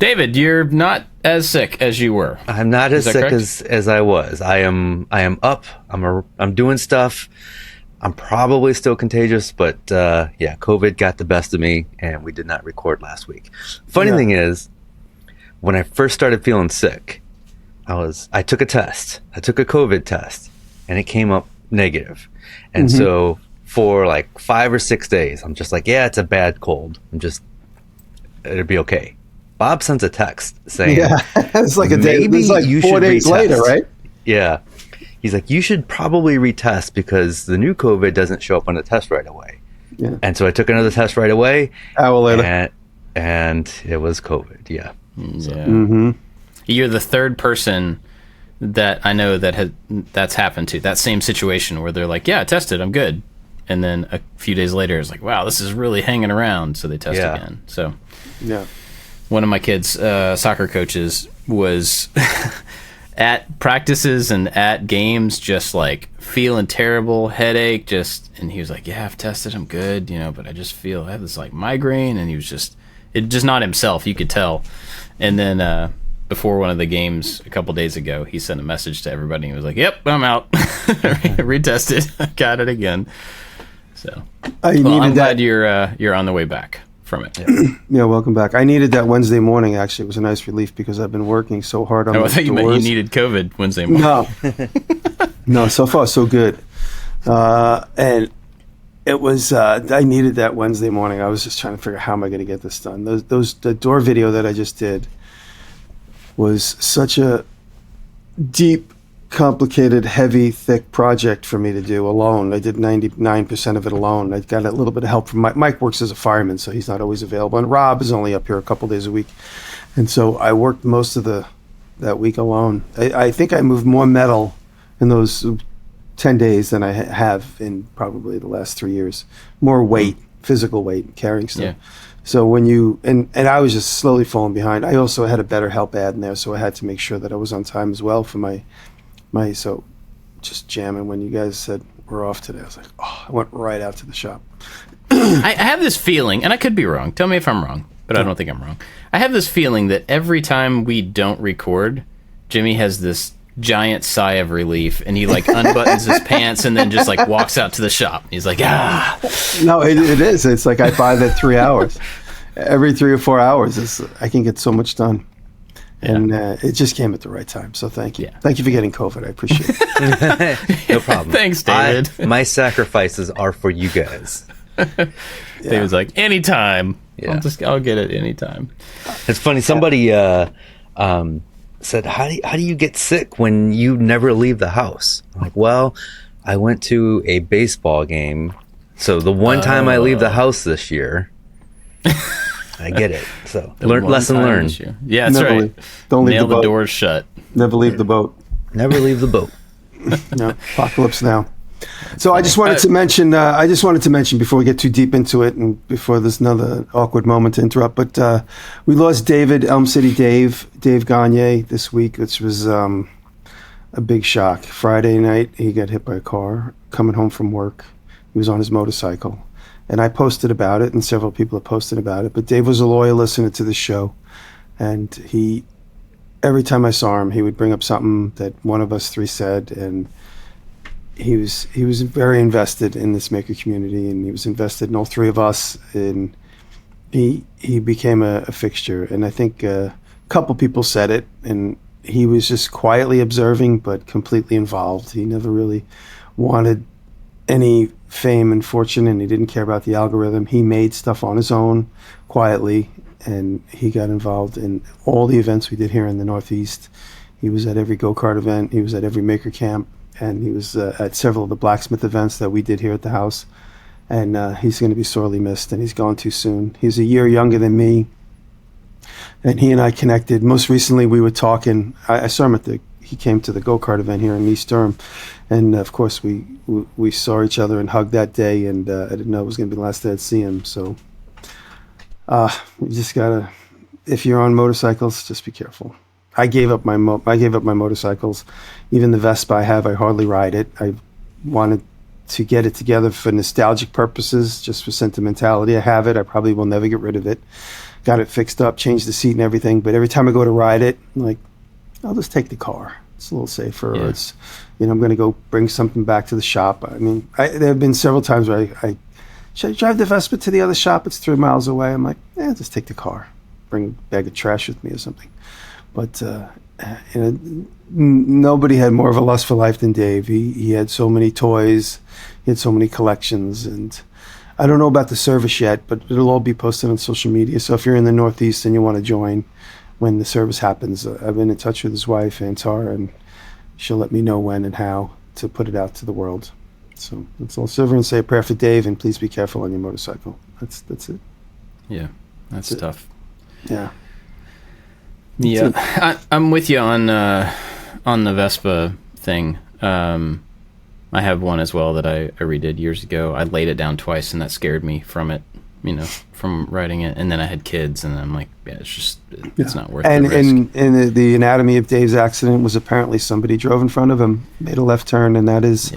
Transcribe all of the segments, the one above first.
David, you're not as sick as you were. I'm not as sick as I was. I am up. I'm doing stuff. I'm probably still contagious, but yeah, COVID got the best of me, and we did not record last week. Funny thing is, when I first started feeling sick, I took a test. I took a COVID test, and it came up negative. And so for like 5 or 6 days, I'm just like, yeah, it's a bad cold. It'll be okay. Bob sends a text saying, it's like a day. It's like 4 days later, right? Yeah. He's like, you should probably retest because the new COVID doesn't show up on the test right away. Yeah. And so I took another test right away. Hour later. And it was COVID. Yeah. Yeah. You're the third person that I know that's happened to. That same situation where they're like, yeah, I tested, I'm good. And then a few days later, it's like, wow, this is really hanging around. So they test again. So one of my kids' soccer coaches was at practices and at games, just like feeling terrible, headache, and he was like, yeah, I've tested, I'm good, but I just feel I have this like migraine, and he was just not himself, you could tell. And then before one of the games a couple days ago, he sent a message to everybody. He was like, yep, I'm out. Retested. Got it again. So I'm glad you're on the way back from it. Yeah, welcome back. I needed that Wednesday morning, actually. It was a nice relief because I've been working so hard on I thought you meant you needed COVID Wednesday morning. No, so far so good. And it was, I needed that Wednesday morning. I was just trying to figure out how am I going to get this done. The door video that I just did was such a deep, complicated, heavy, thick project for me to do alone. I did 99% of it alone. I got a little bit of help from Mike works as a fireman, so he's not always available. And Rob is only up here a couple days a week. And so I worked most of that week alone. I think I moved more metal in those 10 days than I have in probably the last 3 years. More weight, physical weight, carrying stuff. Yeah. So when and I was just slowly falling behind. I also had a better help ad in there, so I had to make sure that I was on time as well for my so just jamming. When you guys said we're off today, I was like, I went right out to the shop. I have this feeling, and I could be wrong. Tell me if I'm wrong, but I don't think I'm wrong. I have this feeling that every time we don't record, Jimmy has this giant sigh of relief, and he like unbuttons his pants and then just like walks out to the shop. He's like, No, it is. It's like I buy that 3 hours. Every 3 or 4 hours, I can get so much done. And it just came at the right time. So thank you. Yeah. Thank you for getting COVID. I appreciate it. No problem. Thanks, David. My sacrifices are for you guys. David's like, anytime. Yeah. I'll get it anytime. It's funny. Somebody said, how do you get sick when you never leave the house? I'm like, well, I went to a baseball game. So the one time I leave the house this year, I get it. So lesson learned. Yeah, that's right. Don't leave the doors shut. Never leave the boat. Never leave the boat. No, apocalypse now. So I just wanted to mention. Before we get too deep into it, and before there's another awkward moment to interrupt. But we lost David, Elm City Dave Gagne this week, which was a big shock. Friday night, he got hit by a car coming home from work. He was on his motorcycle. And I posted about it, and several people have posted about it. But Dave was a loyal listener to the show. And every time I saw him, he would bring up something that one of us three said. And he was very invested in this maker community, and he was invested in all three of us. And he became a fixture. And I think a couple people said it, and he was just quietly observing, but completely involved. He never really wanted any fame and fortune, and he didn't care about the algorithm. He made stuff on his own quietly, and he got involved in all the events we did here in the Northeast. He was at every go-kart event. He was at every maker camp, and he was at several of the blacksmith events that we did here at the house. And he's going to be sorely missed, and he's gone too soon. He's a year younger than me, and he and I connected. Most recently, we were talking. I saw him he came to the go-kart event here in East Durham. And of course, we saw each other and hugged that day, and I didn't know it was going to be the last day I'd see him. So you just gotta, if you're on motorcycles, just be careful. I gave up my motorcycles. Even the Vespa I have, I hardly ride it. I wanted to get it together for nostalgic purposes, just for sentimentality. I have it. I probably will never get rid of it. Got it fixed up, changed the seat and everything. But every time I go to ride it, I'm like, I'll just take the car. It's a little safer. Or it's, I'm going to go bring something back to the shop. I mean, there have been several times where I should I drive the Vespa to the other shop? It's 3 miles away. I'm like, just take the car. Bring a bag of trash with me or something. But nobody had more of a lust for life than Dave. He had so many toys. He had so many collections. And I don't know about the service yet, but it'll all be posted on social media. So if you're in the Northeast and you want to join when the service happens, I've been in touch with his wife, Antar, and she'll let me know when and how to put it out to the world. So let's all silver and say a prayer for Dave, and please be careful on your motorcycle. That's it. Yeah, that's tough. Yeah. Yeah, I'm with you on the Vespa thing. I have one as well that I redid years ago. I laid it down twice, and that scared me from it, from riding it. And then I had kids, and I'm like, it's not worth the risk. And the anatomy of Dave's accident was apparently somebody drove in front of him, made a left turn, and that is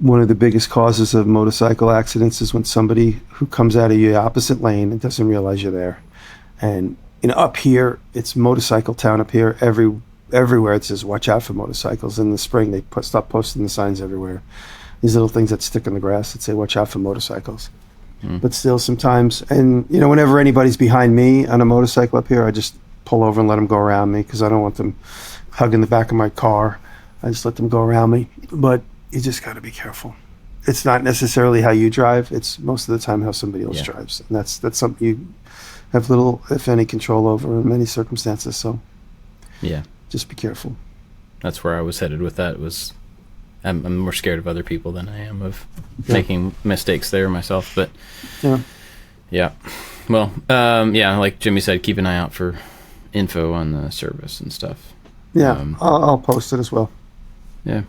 one of the biggest causes of motorcycle accidents is when somebody who comes out of your opposite lane and doesn't realize you're there. And up here, it's motorcycle town up here. Everywhere it says, watch out for motorcycles. In the spring, they stop posting the signs everywhere. These little things that stick in the grass that say, watch out for motorcycles. But still sometimes, and whenever anybody's behind me on a motorcycle up here, I just pull over and let them go around me because I don't want them hugging the back of my car. I just let them go around me. But you just got to be careful. It's not necessarily how you drive. It's most of the time how somebody else drives. And that's something you have little, if any, control over in many circumstances. So just be careful. That's where I was headed with that. I'm more scared of other people than I am of making mistakes there myself. But well, like Jimmy said, keep an eye out for info on the service and stuff. I'll post it as well. I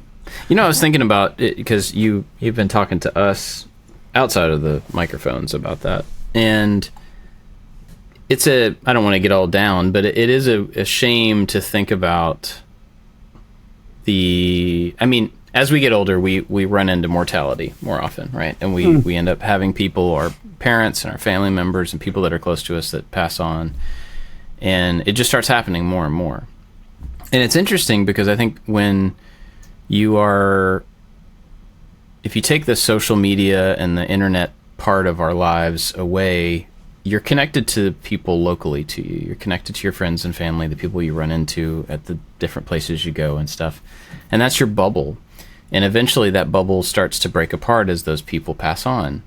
was thinking about it because you've been talking to us outside of the microphones about that, and I don't want to get all down, but it is a shame to think about as we get older, we run into mortality more often, right? And we end up having people, our parents and our family members and people that are close to us that pass on, and it just starts happening more and more. And it's interesting because I think when if you take the social media and the internet part of our lives away, you're connected to people locally to you. You're connected to your friends and family, the people you run into at the different places you go and stuff. And that's your bubble. And eventually that bubble starts to break apart as those people pass on.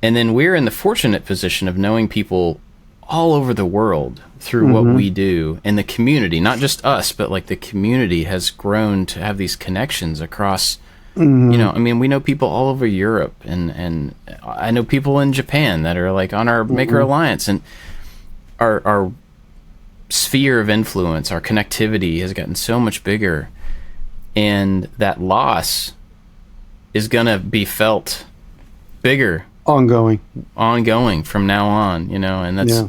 And then we're in the fortunate position of knowing people all over the world through what we do. And the community, not just us, but like the community has grown to have these connections across, we know people all over Europe, and I know people in Japan that are like on our Maker Alliance, and our sphere of influence, our connectivity has gotten so much bigger, and that loss is going to be felt bigger. Ongoing from now on, and that's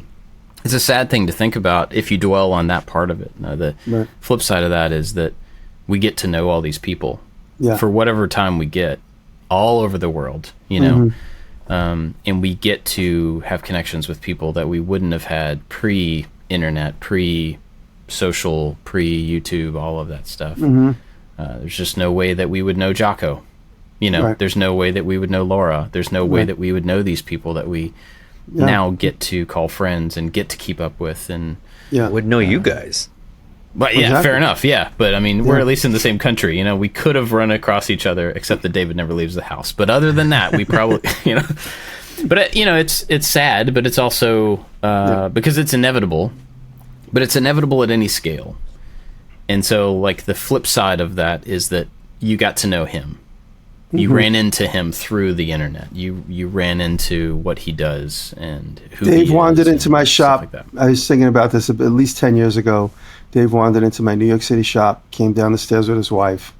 it's a sad thing to think about if you dwell on that part of it. The flip side of that is that we get to know all these people for whatever time we get all over the world, and we get to have connections with people that we wouldn't have had pre-internet, pre-social, pre-YouTube, all of that stuff. There's just no way that we would know Jocko. There's no way that we would know Laura. There's no way that we would know these people that we now get to call friends and get to keep up with. And would know you guys. But fair enough. But we're at least in the same country. We could have run across each other, except that David never leaves the house. But other than that, we probably, But it's sad, but it's also because it's inevitable. But it's inevitable at any scale. And so, like, the flip side of that is that you got to know him. You ran into him through the internet. You ran into what he does and who Dave he wandered is into my shop. Like I was thinking about this at least 10 years ago. Dave wandered into my New York City shop, came down the stairs with his wife,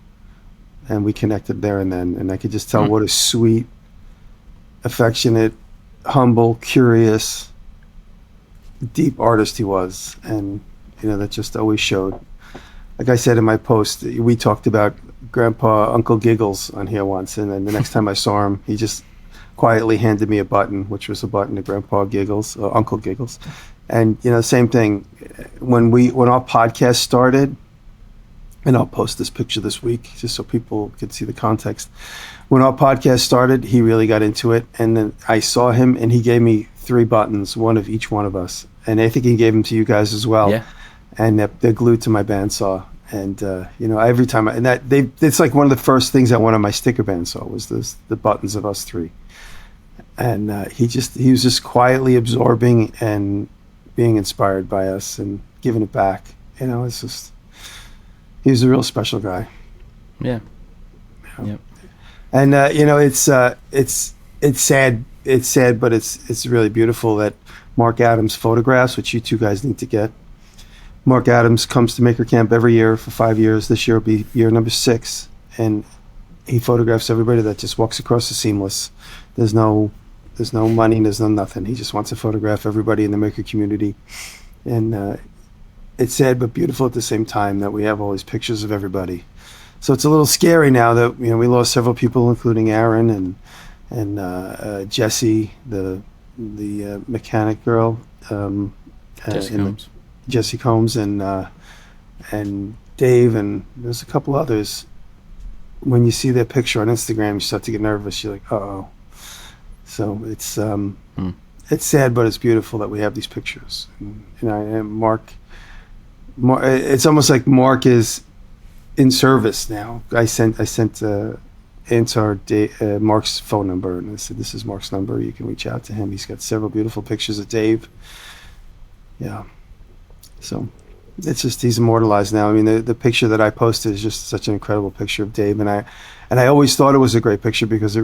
and we connected there and then. And I could just tell what a sweet, affectionate, humble, curious, deep artist he was. And, that just always showed. Like I said in my post, we talked about Grandpa Uncle Giggles on here once, and then the next time I saw him, he just quietly handed me a button, which was a button to Grandpa Giggles, or Uncle Giggles. And same thing when our podcast started. And I'll post this picture this week just so people could see the context. When our podcast started, he really got into it. And then I saw him and he gave me 3 buttons, one of each one of us. And I think he gave them to you guys as well. Yeah. And they're glued to my bandsaw. And, every time, it's like one of the first things I went on my sticker bandsaw was the buttons of us 3. And he was just quietly absorbing and being inspired by us and giving it back. It's just... He's a real special guy. Yeah. Yep. And it's sad. It's sad, but it's really beautiful that Mark Adams photographs, which you 2 guys need to get. Mark Adams comes to Maker Camp every year for 5 years. This year will be year number 6, and he photographs everybody that just walks across the seamless. There's no money. There's no nothing. He just wants to photograph everybody in the Maker community, and. It's sad but beautiful at the same time that we have all these pictures of everybody. So it's a little scary now that we lost several people, including Aaron and Jesse, the mechanic girl, Jesse Combs, and Dave, and there's a couple others. When you see their picture on Instagram, you start to get nervous. You're like, uh-oh. So it's sad, but it's beautiful that we have these pictures. And Mark. It's almost like Mark is in service now. I sent Ansar Mark's phone number, and I said, "This is Mark's number. You can reach out to him. He's got several beautiful pictures of Dave." Yeah, so it's just he's immortalized now. I mean, the picture that I posted is just such an incredible picture of Dave, and I always thought it was a great picture because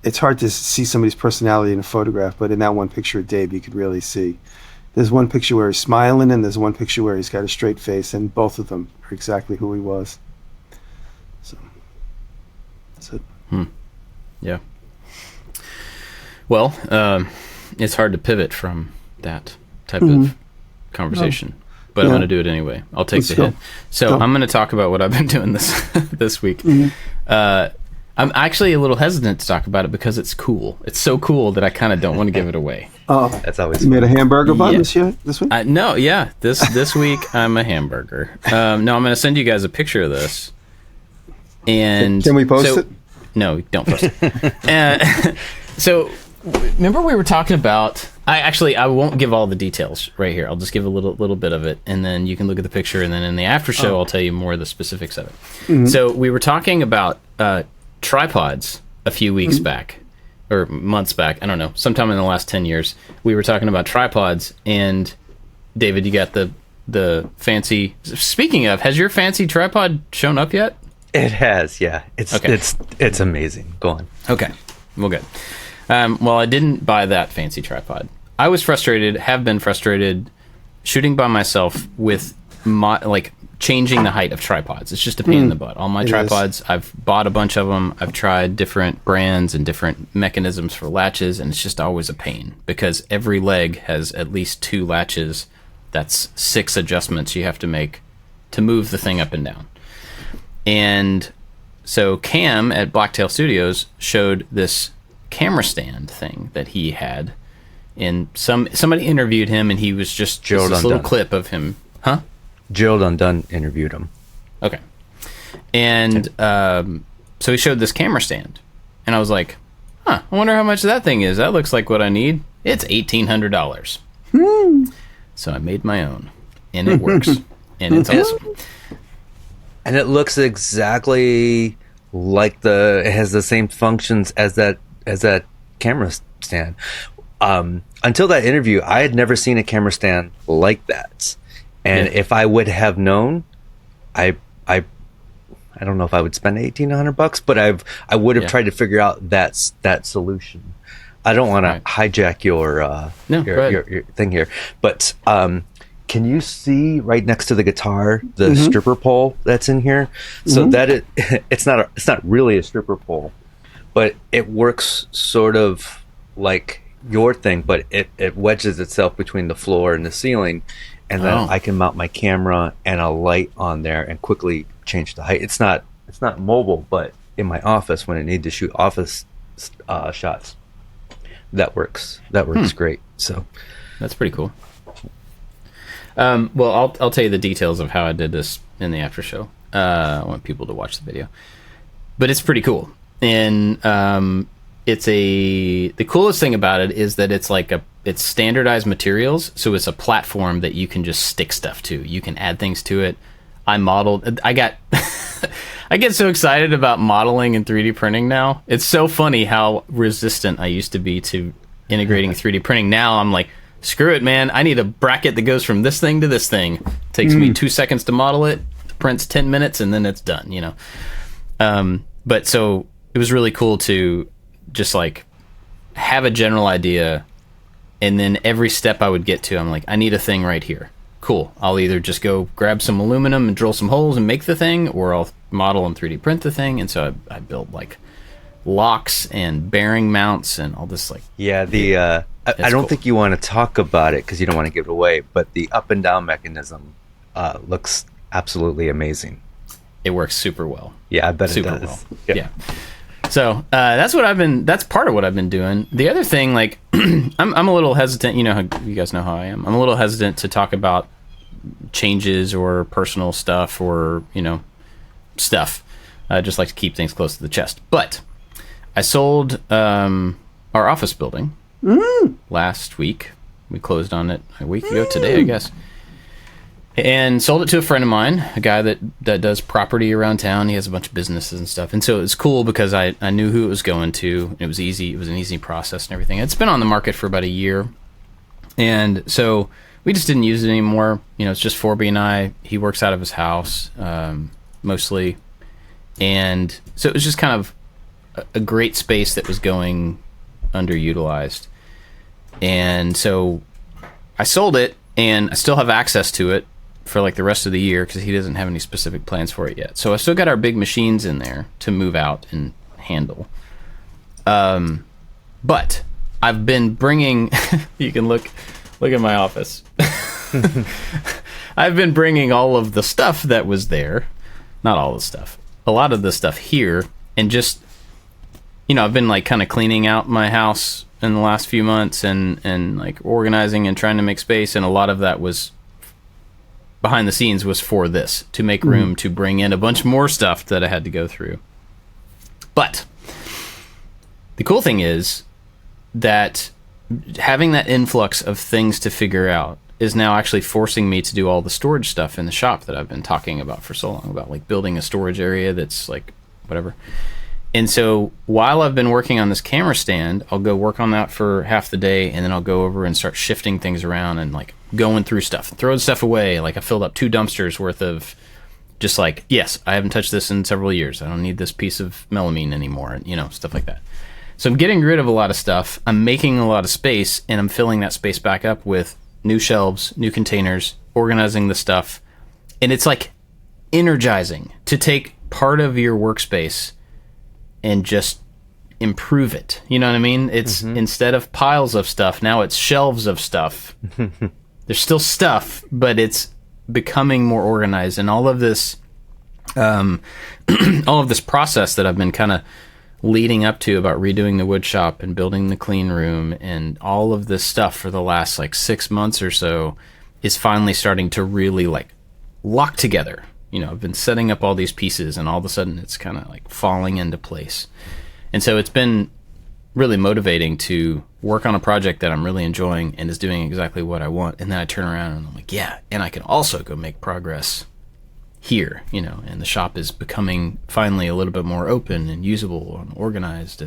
it's hard to see somebody's personality in a photograph, but in that one picture of Dave, you could really see. There's one picture where he's smiling, and there's one picture where he's got a straight face, and both of them are exactly who he was. So, that's it. Yeah. Well, it's hard to pivot from that type of conversation, but I'm going to do it anyway. I'll take the hit. So I'm going to talk about what I've been doing this week. I'm actually a little hesitant to talk about it because it's cool. It's so cool that I kind of don't want to give it away. Oh, that's always. You made a hamburger bun this week? No, yeah. This week I'm a hamburger. No, I'm going to send you guys a picture of this. And can we post it? No, don't post it. So remember we were talking about. I won't give all the details right here. I'll just give a little bit of it, and then you can look at the picture, and then in the after show I'll tell you more of the specifics of it. Mm-hmm. So we were talking about tripods a few weeks back, or months back. I don't know. Sometime in the last 10 years, we were talking about tripods. And David, you got the fancy. Speaking of, has your fancy tripod shown up yet? It has. Yeah. It's amazing. Go on. Okay. Well, good. Well, I didn't buy that fancy tripod. I was frustrated. Have been frustrated shooting by myself with changing the height of tripods. It's just a pain in the butt. All my tripods, I've bought a bunch of them. I've tried different brands and different mechanisms for latches, and it's just always a pain because every leg has at least 2 latches. That's 6 adjustments you have to make to move the thing up and down. And so Cam at Blacktail Studios showed this camera stand thing that he had, and somebody interviewed him, and he was just this little clip of him. Huh? Gerald Undone interviewed him. Okay. And so he showed this camera stand. And I was like, I wonder how much that thing is. That looks like what I need. It's $1,800. So I made my own. And it works. And it's awesome. And it looks exactly like it has the same functions as that camera stand. Until that interview, I had never seen a camera stand like that. And if I would have known, I don't know if I would spend $1,800, but I would have tried to figure out that solution. I don't want to hijack your thing here, but can you see right next to the guitar the stripper pole that's in here? So that it's not really a stripper pole, but it works sort of like your thing, but it wedges itself between the floor and the ceiling. and then I can mount my camera and a light on there and quickly change the height. It's not mobile, but in my office when I need to shoot office shots, that works great. So that's pretty cool. Well, I'll tell you the details of how I did this in the after show. I want people to watch the video, but it's pretty cool. And the coolest thing about it is that it's standardized materials, so it's a platform that you can just stick stuff to. You can add things to it. I get so excited about modeling and 3D printing now. It's so funny how resistant I used to be to integrating 3D printing. Now I'm like, screw it, man. I need a bracket that goes from this thing to this thing. Takes me 2 seconds to model it, prints 10 minutes, and then it's done, you know. But so it was really cool to just like have a general idea, and then every step I would get to, I'm like, I need a thing right here. Cool. I'll either just go grab some aluminum and drill some holes and make the thing, or I'll model and 3D print the thing. And so I built like locks and bearing mounts and all this like. Yeah, I don't think you want to talk about it because you don't want to give it away, but the up and down mechanism looks absolutely amazing. It works super well. Yeah, I bet super it does. Well. Yeah. So that's part of what I've been doing. The other thing, like, I'm a little hesitant. You know, you guys know how I am. I'm a little hesitant to talk about changes or personal stuff or, you know, stuff. I just like to keep things close to the chest. But I sold our office building last week. We closed on it a week ago today, I guess. And sold it to a friend of mine, a guy that does property around town. He has a bunch of businesses and stuff. And so it was cool because I knew who it was going to. It was easy. It was an easy process and everything. It's been on the market for about a year. And so we just didn't use it anymore. You know, it's just Forby and I. He works out of his house mostly. And so it was just kind of a great space that was going underutilized. And so I sold it, and I still have access to it for like the rest of the year because he doesn't have any specific plans for it yet. So I still got our big machines in there to move out and handle. But I've been bringing, you can look at my office. I've been bringing all of the stuff that was there, not all the stuff, a lot of the stuff here, and just, you know, I've been like kind of cleaning out my house in the last few months and like organizing and trying to make space. And a lot of that was behind the scenes was for this, to make room to bring in a bunch more stuff that I had to go through. But the cool thing is that having that influx of things to figure out is now actually forcing me to do all the storage stuff in the shop that I've been talking about for so long, about like building a storage area that's like whatever. And so while I've been working on this camera stand, I'll go work on that for half the day, and then I'll go over and start shifting things around and like going through stuff, throwing stuff away. Like I filled up 2 dumpsters worth of just like, yes, I haven't touched this in several years. I don't need this piece of melamine anymore, and you know, stuff like that. So I'm getting rid of a lot of stuff. I'm making a lot of space, and I'm filling that space back up with new shelves, new containers, organizing the stuff. And it's like energizing to take part of your workspace and just improve it. You know what I mean? It's instead of piles of stuff, now it's shelves of stuff. There's still stuff, but it's becoming more organized. And all of this, all of this process that I've been kind of leading up to about redoing the wood shop and building the clean room and all of this stuff for the last like 6 months or so is finally starting to really like lock together. You know, I've been setting up all these pieces, and all of a sudden it's kind of like falling into place. And so it's been really motivating to work on a project that I'm really enjoying and is doing exactly what I want. And then I turn around and I'm like, yeah, and I can also go make progress here, you know, and the shop is becoming finally a little bit more open and usable and organized.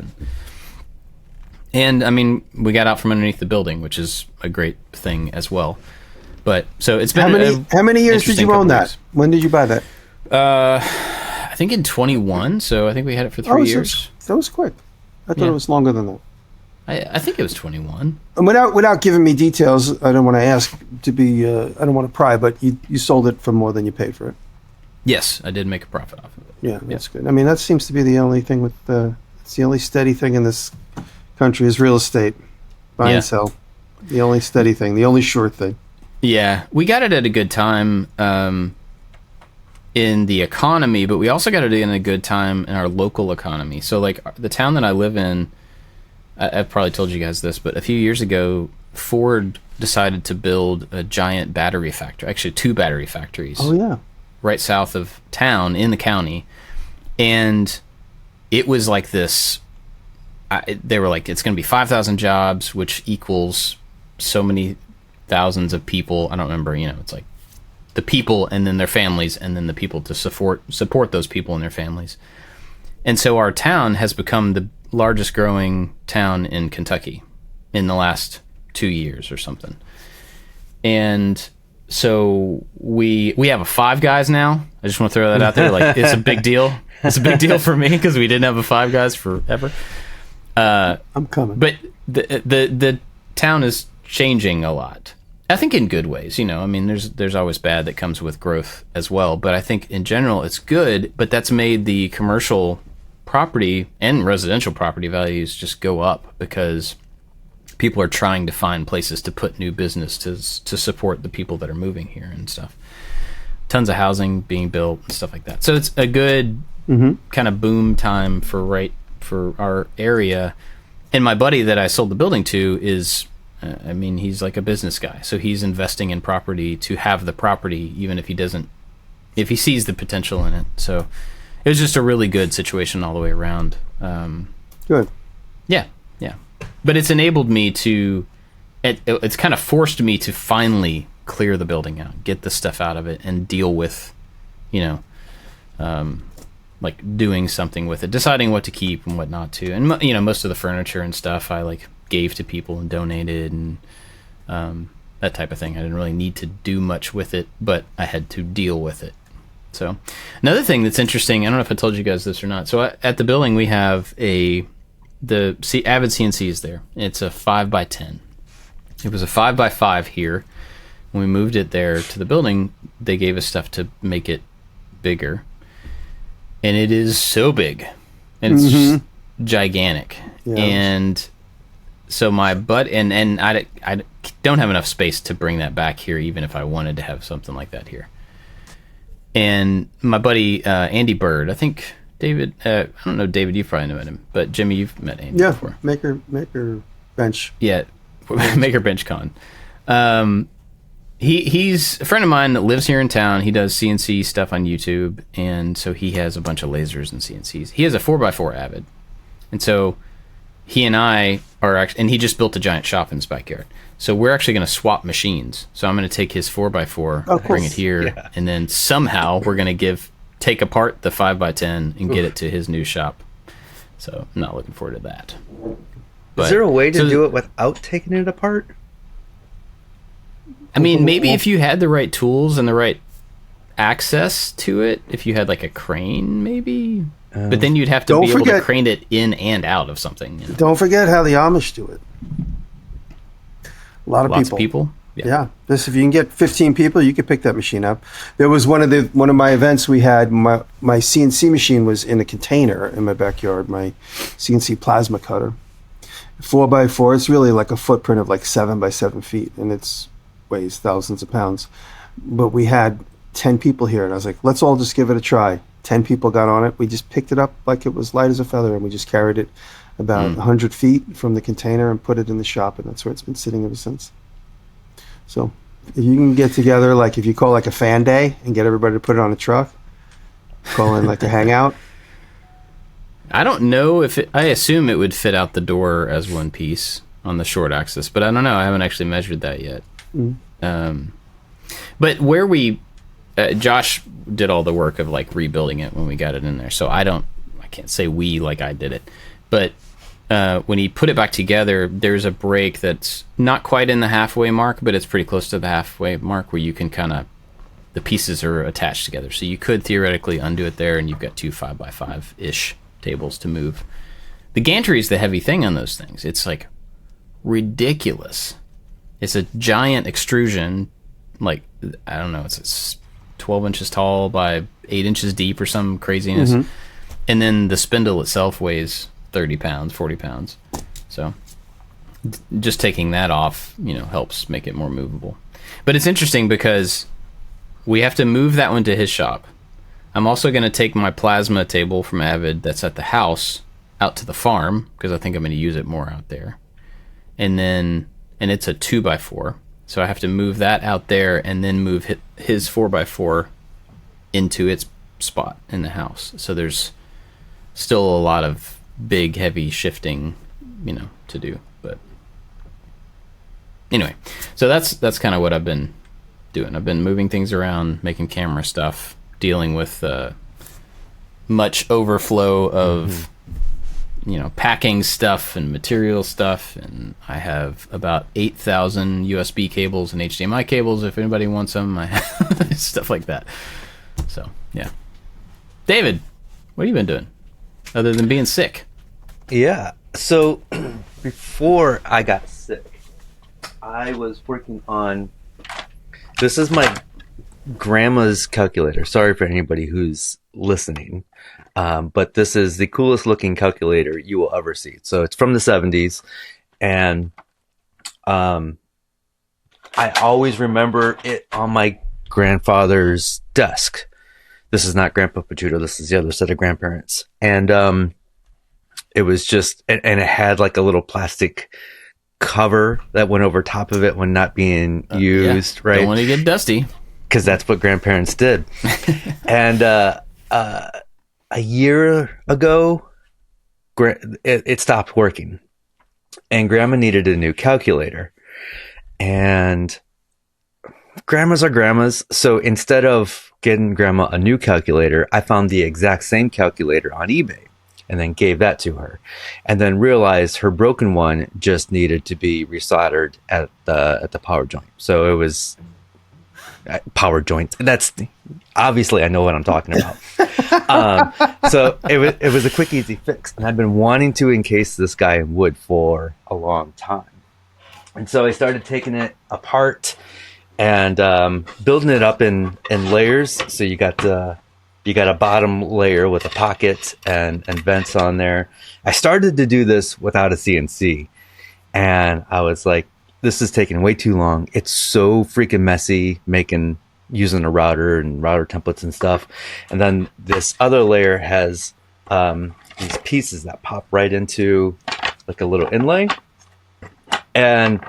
And I mean, we got out from underneath the building, which is a great thing as well. But so it's been how many years did you own that? When did you buy that? I think in 21. So I think we had it for 3 years. That was quick. I thought it was longer than that. I think it was 21. And without giving me details, I don't want to ask to be. I don't want to pry, but you sold it for more than you paid for it. Yes, I did make a profit off of it. Yeah, that's good. I mean, that seems to be the only thing it's the only steady thing in this country is real estate. Buy and sell. The only steady thing, the only sure thing. Yeah, we got it at a good time in the economy, but we also got it in a good time in our local economy. So, like, the town that I live in, I've probably told you guys this, but a few years ago, Ford decided to build a giant battery factory, actually 2 battery factories. Oh, yeah. Right south of town in the county. And it was like this, they were like, it's going to be 5,000 jobs, which equals so many thousands of people. I don't remember, it's like the people and then their families and then the people to support those people and their families. And so our town has become the largest growing town in Kentucky in the last 2 years or something. And so we have a Five Guys now. I just want to throw that out there. Like, it's a big deal. It's a big deal for me because we didn't have a Five Guys forever. I'm coming. But the town is changing a lot. I think in good ways. I mean, there's always bad that comes with growth as well. But I think in general it's good. But that's made the commercial property and residential property values just go up because people are trying to find places to put new business to support the people that are moving here and stuff. Tons of housing being built and stuff like that. So it's a good kind of boom time for our area. And my buddy that I sold the building to is, he's like a business guy. So he's investing in property to have the property, even if he sees the potential in it. So it was just a really good situation all the way around. Good. Yeah. But it's enabled me it's kind of forced me to finally clear the building out, get the stuff out of it, and deal with, like doing something with it, deciding what to keep and what not to. And, most of the furniture and stuff I like gave to people and donated and that type of thing. I didn't really need to do much with it, but I had to deal with it. So another thing that's interesting, I don't know if I told you guys this or not. So at the building, we have the Avid CNC is there. It's a 5x10. It was a 5x5 here. When we moved it there to the building, they gave us stuff to make it bigger. And it is so big. And it's just gigantic. Yeah. And so my and I don't have enough space to bring that back here, even if I wanted to have something like that here. And my buddy Andy Bird, I think David, I don't know, David, you've probably met him, but Jimmy, you've met Andy before. Maker Bench. Yeah, Maker Bench Con. He's a friend of mine that lives here in town. He does CNC stuff on YouTube, and so he has a bunch of lasers and CNCs. He has a 4x4 Avid, and so he and I are actually, and he just built a giant shop in his backyard. So we're actually going to swap machines. So I'm going to take his 4x4, bring it here, and then somehow we're going to take apart the 5x10 and get it to his new shop. So I'm not looking forward to that. But, is there a way to do it without taking it apart? I mean, maybe if you had the right tools and the right access to it, if you had like a crane, maybe. But then you'd have to be able to crane it in and out of something. Don't forget how the Amish do it. Lots of people. Yeah. If you can get 15 people, you could pick that machine up. There was one of my events we had. My CNC machine was in a container in my backyard. My CNC plasma cutter, 4x4. It's really like a footprint of like 7 by 7 feet, and it weighs thousands of pounds. But we had 10 people here, and I was like, let's all just give it a try. 10 people got on it. We just picked it up like it was light as a feather, and we just carried it about 100 feet from the container and put it in the shop, and that's where it's been sitting ever since. So if you can get together, like if you call like a fan day and get everybody to put it on a truck, call in like a hangout. I don't know I assume it would fit out the door as one piece on the short axis, but I don't know. I haven't actually measured that yet. But where Josh did all the work of like rebuilding it when we got it in there. So I can't say we like I did it, but when he put it back together, there's a break that's not quite in the halfway mark, but it's pretty close to the halfway mark where you can the pieces are attached together. So you could theoretically undo it there, and you've got 2 5x5-ish tables to move. The gantry is the heavy thing on those things. It's like ridiculous. It's a giant extrusion, like, I don't know, it's 12 inches tall by 8 inches deep or some craziness. And then the spindle itself weighs 30 pounds, 40 pounds. So just taking that off, helps make it more movable. But it's interesting because we have to move that one to his shop. I'm also going to take my plasma table from Avid that's at the house out to the farm because I think I'm going to use it more out there. And it's a 2x4. So I have to move that out there and then move his 4x4 into its spot in the house. So there's still a lot of big, heavy shifting, to do. But anyway, so that's kind of what I've been doing. I've been moving things around, making camera stuff, dealing with much overflow of packing stuff and material stuff, and I have about 8,000 USB cables and HDMI cables if anybody wants them. I have stuff like that. So yeah, David, what have you been doing other than being sick? Yeah, so before I got sick, I was working on, this is my grandma's calculator. Sorry for anybody who's listening, but this is the coolest looking calculator you will ever see. So it's from the 70s, and I always remember it on my grandfather's desk. This is not Grandpa Picciuto, this is the other set of grandparents. And it was just, and it had like a little plastic cover that went over top of it when not being used, right? Don't want to get dusty. Because that's what grandparents did. And a year ago, it stopped working. And Grandma needed a new calculator. And grandmas are grandmas. So instead of getting Grandma a new calculator, I found the exact same calculator on eBay and then gave that to her. And then realized her broken one just needed to be resoldered at the power joint. So it was... power joint. That's obviously I know what I'm talking about. So it was a quick, easy fix, and I've been wanting to encase this guy in wood for a long time. And so I started taking it apart and building it up in layers. So you got a bottom layer with a pocket and vents on there. I started to do this without a CNC, and I was like, this is taking way too long. It's so freaking messy using a router and router templates and stuff. And then this other layer has these pieces that pop right into like a little inlay. And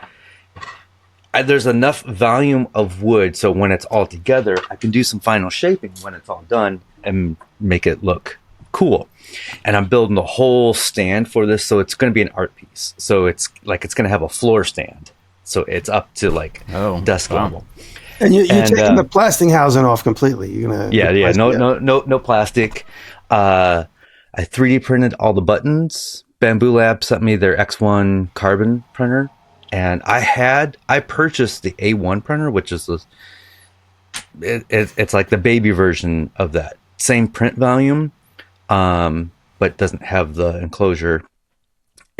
there's enough volume of wood so when it's all together, I can do some final shaping when it's all done and make it look cool. And I'm building the whole stand for this, so it's going to be an art piece. So it's going to have a floor stand. So it's up to like desk level. And you're taking the plastic housing off completely. You're gonna no plastic. I 3D printed all the buttons. Bamboo Lab sent me their X1 carbon printer, and I purchased the A1 printer, which is it's like the baby version of that same print volume, but doesn't have the enclosure.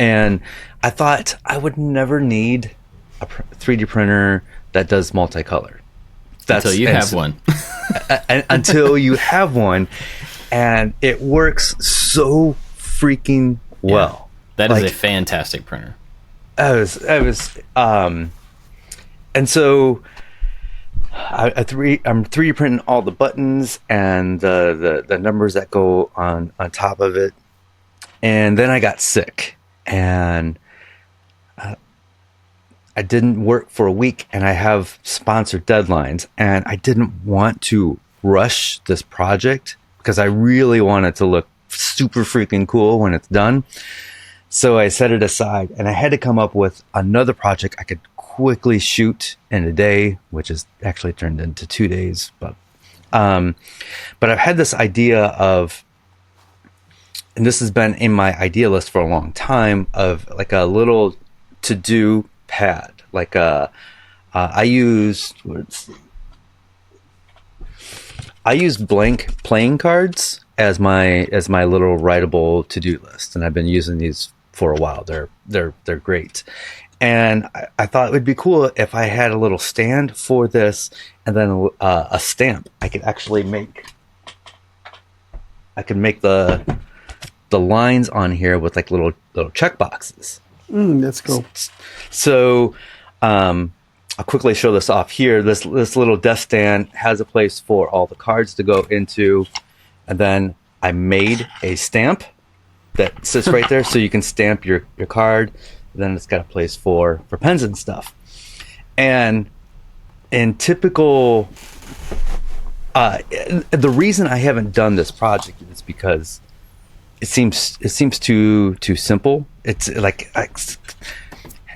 And I thought I would never need a 3D printer that does multicolor. Until you have one. Until you have one, and it works so freaking well. That is a fantastic printer. And so I'm 3D printing all the buttons and the numbers that go on top of it. And then I got sick, and I didn't work for a week, and I have sponsored deadlines, and I didn't want to rush this project because I really want it to look super freaking cool when it's done. So I set it aside, and I had to come up with another project I could quickly shoot in a day, which has actually turned into 2 days. But I've had this idea of, and this has been in my idea list for a long time, of like a little to-do pad. Like I used blank playing cards as my little writable to-do list, and I've been using these for a while. They're great. And I thought it would be cool if I had a little stand for this, and then a stamp. I could make the lines on here with like little check boxes. That's cool. So I'll quickly show this off here. This little desk stand has a place for all the cards to go into. And then I made a stamp that sits right there so you can stamp your card. And then it's got a place for pens and stuff. And in typical... the reason I haven't done this project is because it seems too simple. It's like...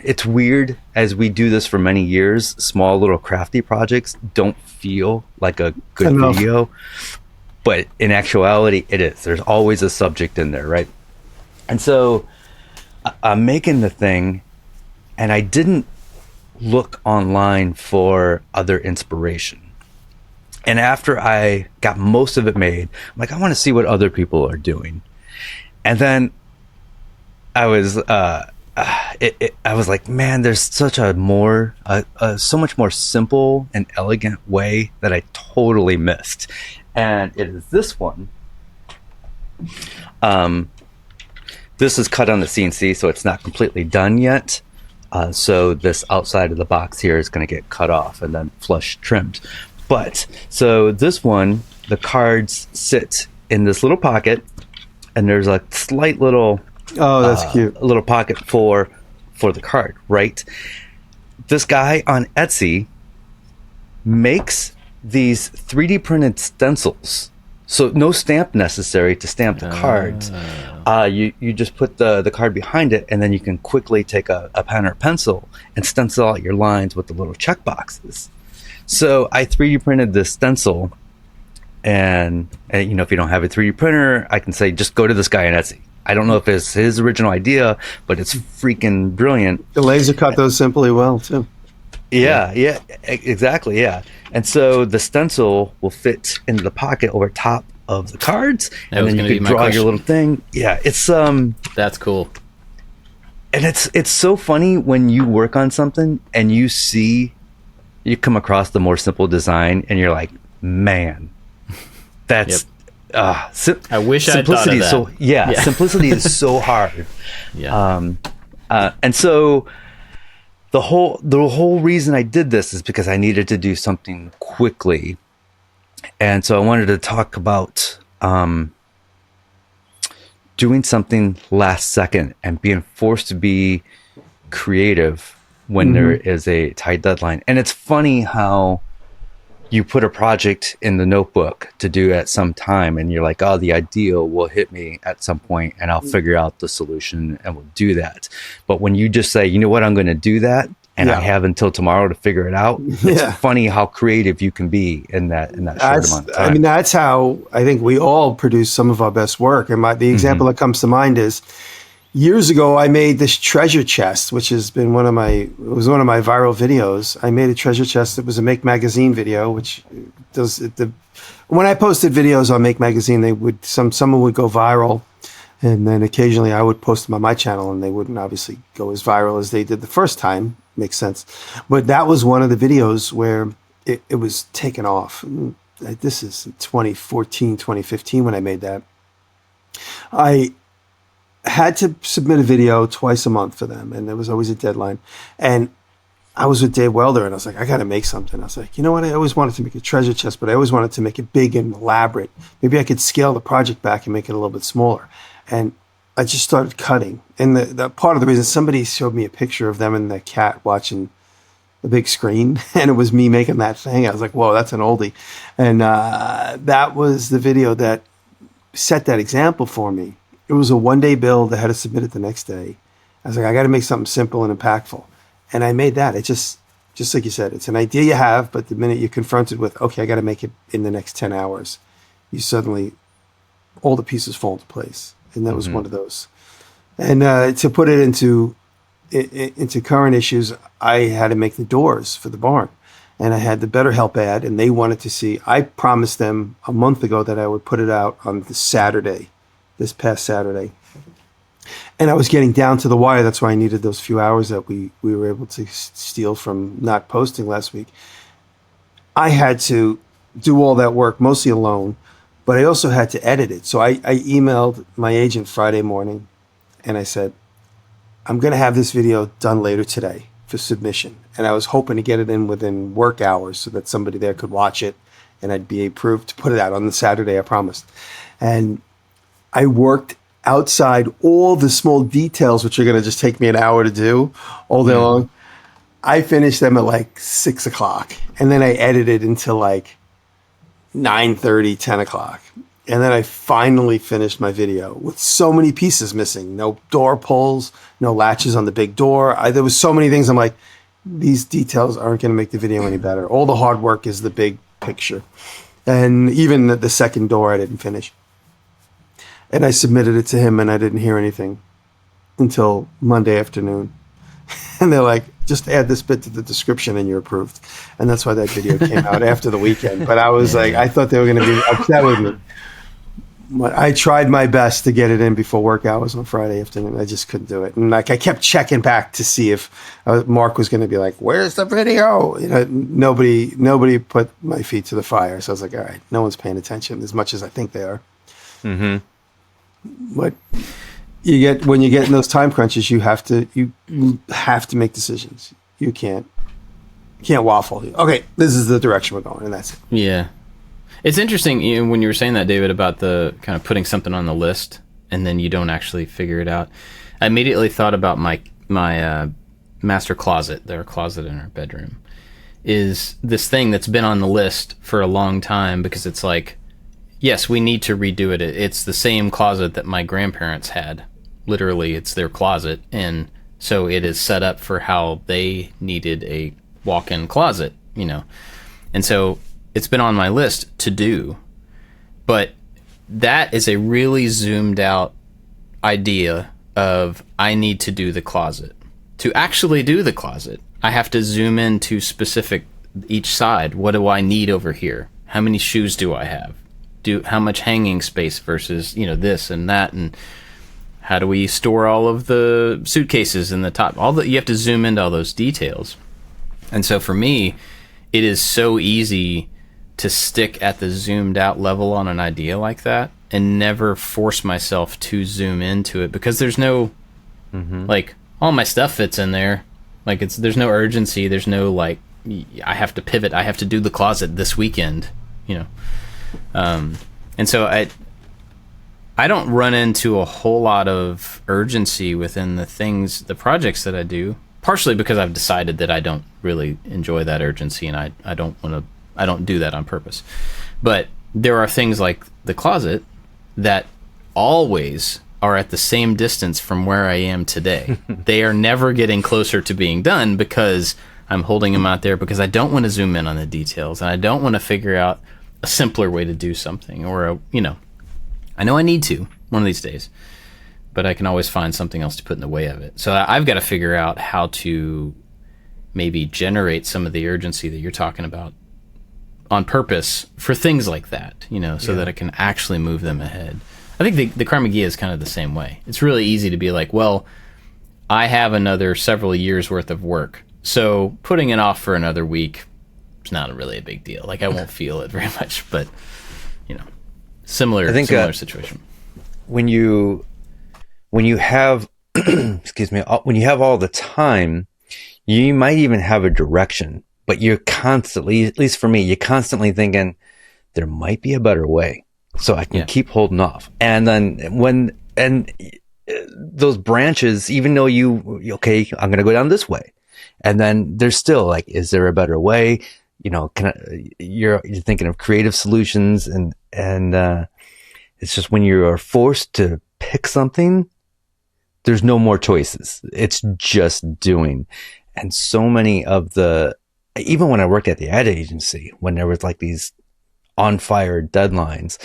It's weird, as we do this for many years, small little crafty projects don't feel like a good video, but in actuality it is. There's always a subject in there, right? And so I'm making the thing, and I didn't look online for other inspiration. And after I got most of it made, I'm like, I want to see what other people are doing. And then I was I was like, man, there's such a so much more simple and elegant way that I totally missed. And it is this one. This is cut on the CNC, so it's not completely done yet. So this outside of the box here is going to get cut off and then flush trimmed. But so this one, the cards sit in this little pocket, and there's a slight little... Oh, that's cute. A little pocket for the card, right? This guy on Etsy makes these 3D printed stencils. So no stamp necessary to stamp the cards. You just put the card behind it, and then you can quickly take a pen or pencil and stencil out your lines with the little check boxes. So I 3D printed this stencil, and you know, if you don't have a 3D printer, I can say just go to this guy on Etsy. I don't know if it's his original idea, but it's freaking brilliant. The laser cut those simply well, too. Yeah, exactly, yeah. And so the stencil will fit into the pocket over top of the cards, and then you can draw your little thing. Yeah, it's That's cool. And it's so funny when you work on something and you come across the more simple design, and you're like, man, that's... I wish I thought of that. Simplicity is so hard. Yeah. And so the whole reason I did this is because I needed to do something quickly, and so I wanted to talk about doing something last second and being forced to be creative when there is a tight deadline. And it's funny how you put a project in the notebook to do at some time, and you're like, oh, the idea will hit me at some point, and I'll figure out the solution and we'll do that. But when you just say, you know what, I'm going to do that, and I have until tomorrow to figure it out, it's funny how creative you can be in that short amount of time. I mean, that's how I think we all produce some of our best work. And the example that comes to mind is, years ago, I made this treasure chest, which has been one of my viral videos. I made a treasure chest. It was a Make Magazine video, which does when I posted videos on Make Magazine, someone would go viral, and then occasionally I would post them on my channel, and they wouldn't obviously go as viral as they did the first time. Makes sense. But that was one of the videos where it was taken off. This is 2014, 2015 when I made that. I had to submit a video twice a month for them, and there was always a deadline. And I was with Dave Welder, and I was like, I got to make something. I was like, you know what? I always wanted to make a treasure chest, but I always wanted to make it big and elaborate. Maybe I could scale the project back and make it a little bit smaller. And I just started cutting. And the part of the reason, somebody showed me a picture of them and the cat watching the big screen, and it was me making that thing. I was like, whoa, that's an oldie. And that was the video that set that example for me. It was a one-day build. I had to submit it the next day. I was like, I got to make something simple and impactful. And I made that. It just like you said, it's an idea you have, but the minute you're confronted with, okay, I got to make it in the next 10 hours, you suddenly, all the pieces fall into place. And that was one of those. And to put it into current issues, I had to make the doors for the barn. And I had the BetterHelp ad, and they wanted to see, I promised them a month ago that I would put it out on this past Saturday. And I was getting down to the wire. That's why I needed those few hours that we were able to steal from not posting last week. I had to do all that work, mostly alone, but I also had to edit it. So I emailed my agent Friday morning, and I said, I'm going to have this video done later today for submission. And I was hoping to get it in within work hours so that somebody there could watch it and I'd be approved to put it out on the Saturday, I promised. And I worked outside all the small details, which are going to just take me an hour to do all day long. I finished them at like 6 o'clock. And then I edited until like 9:30, 10 o'clock. And then I finally finished my video with so many pieces missing. No door pulls, no latches on the big door. There was so many things. I'm like, these details aren't going to make the video any better. All the hard work is the big picture. And even the second door I didn't finish. And I submitted it to him and I didn't hear anything until Monday afternoon. And they're like, just add this bit to the description and you're approved. And that's why that video came out after the weekend. But I was like, I thought they were going to be upset with me. But I tried my best to get it in before work hours on Friday afternoon. I just couldn't do it. And like I kept checking back to see if Mark was going to be like, where's the video? You know, nobody put my feet to the fire. So I was like, all right, no one's paying attention as much as I think they are. Mm-hmm. But when you get in those time crunches, you have to make decisions. You can't waffle. Okay, this is the direction we're going, and that's it. Yeah. It's interesting, when you were saying that, David, about the kind of putting something on the list and then you don't actually figure it out. I immediately thought about my master closet, their closet in our bedroom, is this thing that's been on the list for a long time because it's like, yes, we need to redo it. It's the same closet that my grandparents had. Literally, it's their closet, and so it is set up for how they needed a walk-in closet, And so it's been on my list to do, but that is a really zoomed out idea of I need to do the closet. To actually do the closet, I have to zoom into specific each side. What do I need over here? How many shoes do I have? How much hanging space versus, this and that, and how do we store all of the suitcases in the top? You have to zoom into all those details. And so for me, it is so easy to stick at the zoomed out level on an idea like that and never force myself to zoom into it because there's no, like, all my stuff fits in there. Like, there's no urgency. There's no, like, I have to pivot. I have to do the closet this weekend, And so I don't run into a whole lot of urgency within the projects that I do, partially because I've decided that I don't really enjoy that urgency and I don't do that on purpose. But there are things like the closet that always are at the same distance from where I am today. They are never getting closer to being done because I'm holding them out there because I don't want to zoom in on the details and I don't want to figure out a simpler way to do something or I know I need to one of these days, but I can always find something else to put in the way of it. So I've got to figure out how to maybe generate some of the urgency that you're talking about on purpose for things like that, so that I can actually move them ahead. I think the Carmagia is kind of the same way. It's really easy to be like, well, I have another several years worth of work, so putting it off for another week is not really a big deal. Like I won't feel it very much, but similar situation. When you have excuse me, when you have all the time, you might even have a direction, but you're constantly, at least for me, you're constantly thinking there might be a better way, so I can keep holding off. And then those branches, even though I'm going to go down this way, and then there's still like, is there a better way? You're thinking of creative solutions, and it's just when you are forced to pick something, there's no more choices. It's just doing. And so many of even when I worked at the ad agency, when there was like these on fire deadlines,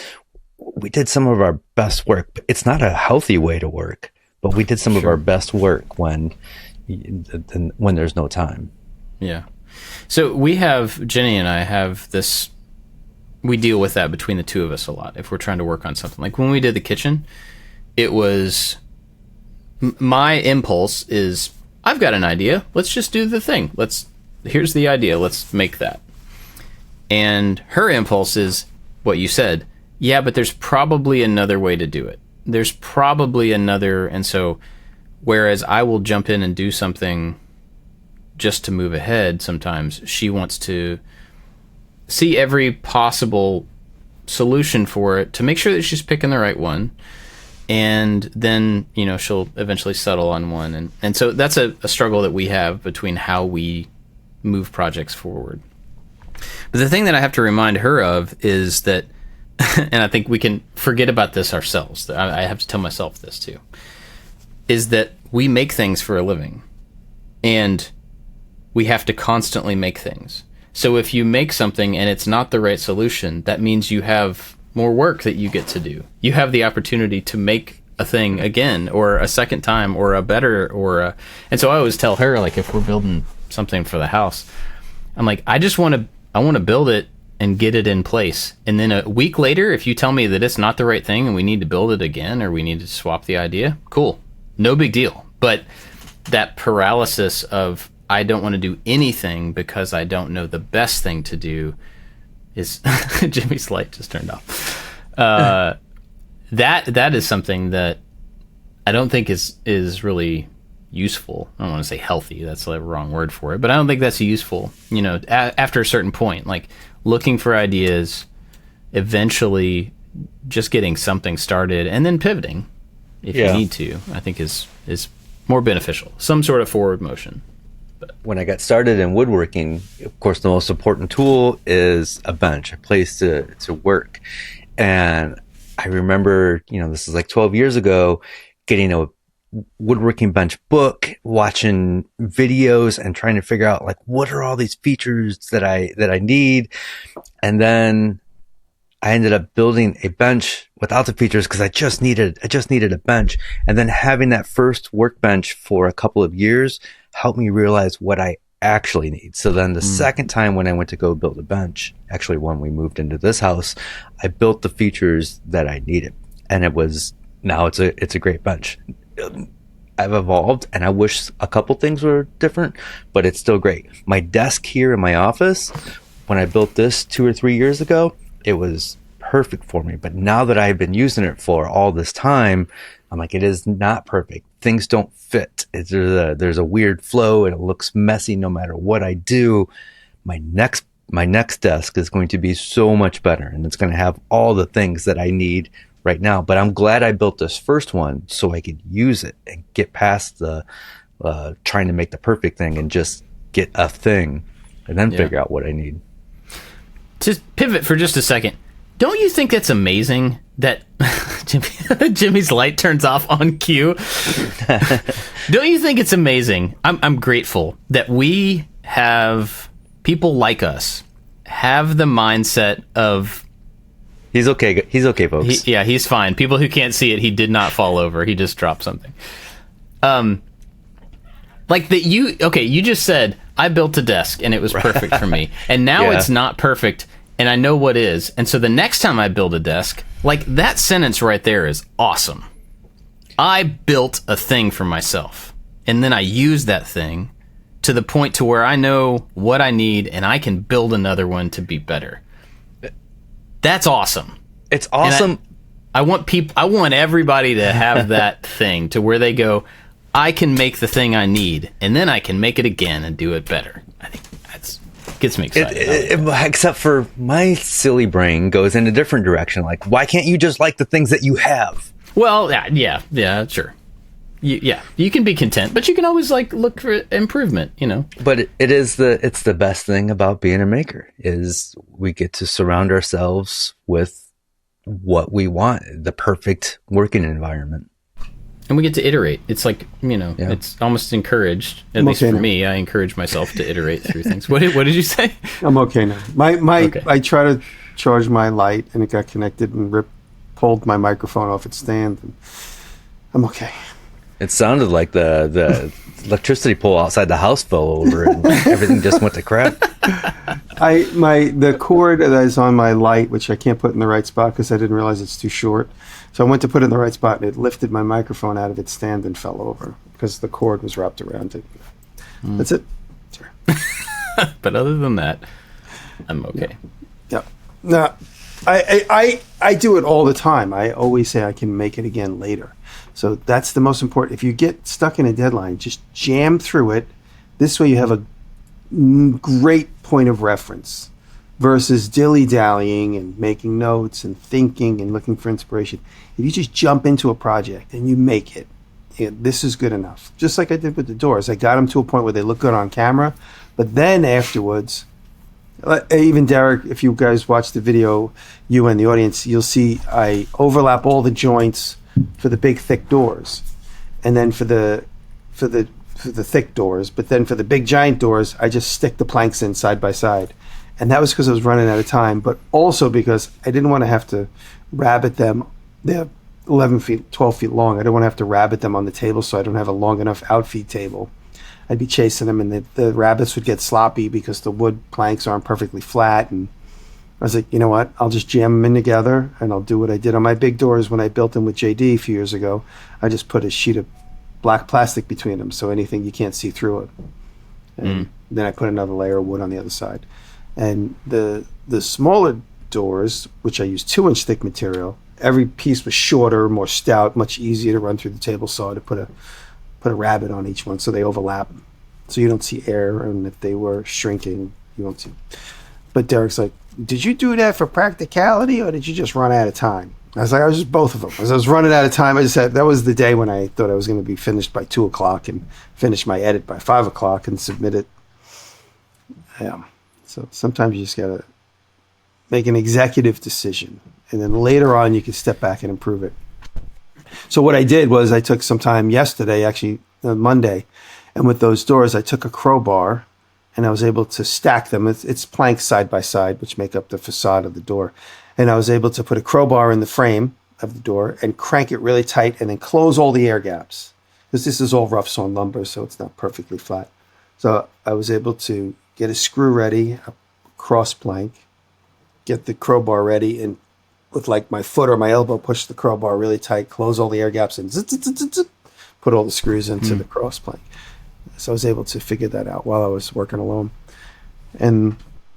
we did some of our best work. It's not a healthy way to work, but we did some of our best work when there's no time. Yeah. So Jenny and I have this, we deal with that between the two of us a lot if we're trying to work on something. Like when we did the kitchen, it was, my impulse is, I've got an idea. Let's just do the thing. Here's the idea. Let's make that. And her impulse is what you said. Yeah, but there's probably another way to do it. There's probably another, and so whereas I will jump in and do something just to move ahead. Sometimes she wants to see every possible solution for it to make sure that she's picking the right one. And then, she'll eventually settle on one. And so that's a struggle that we have between how we move projects forward. But the thing that I have to remind her of is that, and I think we can forget about this ourselves, I have to tell myself this too, is that we make things for a living. And we have to constantly make things. So if you make something and it's not the right solution, that means you have more work that you get to do. You have the opportunity to make a thing again, or a second time, or a better, and so I always tell her, like, if we're building something for the house, I'm like, I want to build it and get it in place. And then a week later, if you tell me that it's not the right thing and we need to build it again, or we need to swap the idea, cool. No big deal. But that paralysis of, I don't want to do anything because I don't know the best thing to do is Jimmy's light just turned off. That is something that I don't think is really useful. I don't want to say healthy. That's the wrong word for it, but I don't think that's useful. After a certain point, like looking for ideas, eventually just getting something started and then pivoting if you need to, I think is more beneficial. Some sort of forward motion. When I got started in woodworking, of course, the most important tool is a bench, a place to work. And I remember, this is like 12 years ago, getting a woodworking bench book, watching videos and trying to figure out, like, what are all these features that I need. And then I ended up building a bench without the features because I just needed a bench. And then having that first workbench for a couple of years helped me realize what I actually need. So then the second time when I went to go build a bench, actually when we moved into this house, I built the features that I needed. And now it's a great bench. I've evolved, and I wish a couple things were different, but it's still great. My desk here in my office, when I built this 2 or 3 years ago, it was perfect for me. But now that I've been using it for all this time, I'm like, it is not perfect. Things don't fit. There's a weird flow, and it looks messy no matter what I do. My next desk is going to be so much better, and it's going to have all the things that I need right now. But I'm glad I built this first one so I could use it and get past the trying to make the perfect thing and just get a thing and then figure out what I need. To pivot for just a second, don't you think it's amazing that Jimmy's light turns off on cue? Don't you think it's amazing? I'm grateful that we have people like us have the mindset of, He's okay. He's okay, folks. He's fine. People who can't see it, he did not fall over. He just dropped something. Like that you just said, I built a desk and it was perfect for me. And now it's not perfect and I know what is. And so the next time I build a desk, like that sentence right there is awesome. I built a thing for myself. And then I use that thing to the point to where I know what I need and I can build another one to be better. That's awesome. It's awesome. I want everybody to have that thing to where they go, I can make the thing I need, and then I can make it again and do it better. I think that's gets me excited. Except for my silly brain goes in a different direction. Like, why can't you just like the things that you have? Well, yeah, sure. You can be content, but you can always like look for improvement, But it's the best thing about being a maker is we get to surround ourselves with what we want, the perfect working environment. And we get to iterate. It's like, it's almost encouraged, at least for me. I encourage myself to iterate through things. What did you say? I'm okay now. Okay. I try to charge my light and it got connected and pulled my microphone off its stand. And I'm okay. It sounded like the electricity pole outside the house fell over and everything just went to crap. The cord that is on my light, which I can't put in the right spot because I didn't realize it's too short. So I went to put it in the right spot and it lifted my microphone out of its stand and fell over because the cord was wrapped around it. That's it. Sorry. But other than that, I'm okay. Yeah. No. I do it all the time. I always say I can make it again later. So that's the most important. If you get stuck in a deadline, just jam through it. This way you have a great point of reference versus dilly-dallying and making notes and thinking and looking for inspiration. If you just jump into a project and you make it, this is good enough. Just like I did with the doors. I got them to a point where they look good on camera, but then afterwards, even Derek, if you guys watch the video, you and the audience, you'll see I overlap all the joints for the big thick doors, and then for the thick doors, but then for the big giant doors, I just stick the planks in side by side. And that was because I was running out of time, but also because I didn't want to have to rabbit them. They're 11 feet, 12 feet long. I don't want to have to rabbit them on the table, so I don't have a long enough outfeed table. I'd be chasing them, and the rabbits would get sloppy because the wood planks aren't perfectly flat. And I was like, you know what? I'll just jam them in together, and I'll do what I did on my big doors when I built them with JD a few years ago. I just put a sheet of black plastic between them, so anything you can't see through it. And then I put another layer of wood on the other side. And the smaller doors, which I use 2-inch thick material, every piece was shorter, more stout, much easier to run through the table saw to put a rabbet on each one so they overlap, so you don't see air, and if they were shrinking, you won't see. But Derek's like, did you do that for practicality, or did you just run out of time? I was like, I was just both of them. As I was running out of time, I just said that was the day when I thought I was going to be finished by 2:00 and finish my edit by 5:00 and submit it. Yeah. So sometimes you just got to make an executive decision, and then later on you can step back and improve it. So what I did was I took some time yesterday, actually Monday, and with those doors, I took a crowbar and I was able to stack them. It's planks side by side, which make up the facade of the door. And I was able to put a crowbar in the frame of the door and crank it really tight and then close all the air gaps. Because this is all rough sawn lumber, so it's not perfectly flat. So I was able to get a screw ready, a cross plank, get the crowbar ready, and with like my foot or my elbow, push the crowbar really tight, close all the air gaps, and put all the screws into the cross plank. So I was able to figure that out while I was working alone. And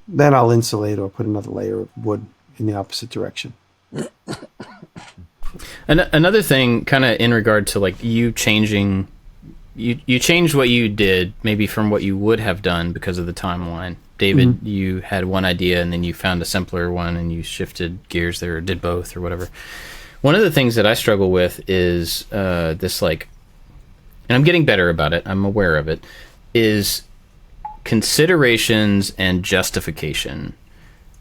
then I'll insulate or put another layer of wood in the opposite direction. Another thing, kind of in regard to like you changing, you changed what you did maybe from what you would have done because of the timeline. David, you had one idea and then you found a simpler one and you shifted gears there or did both or whatever. One of the things that I struggle with is this like, and I'm getting better about it, I'm aware of it, is considerations and justification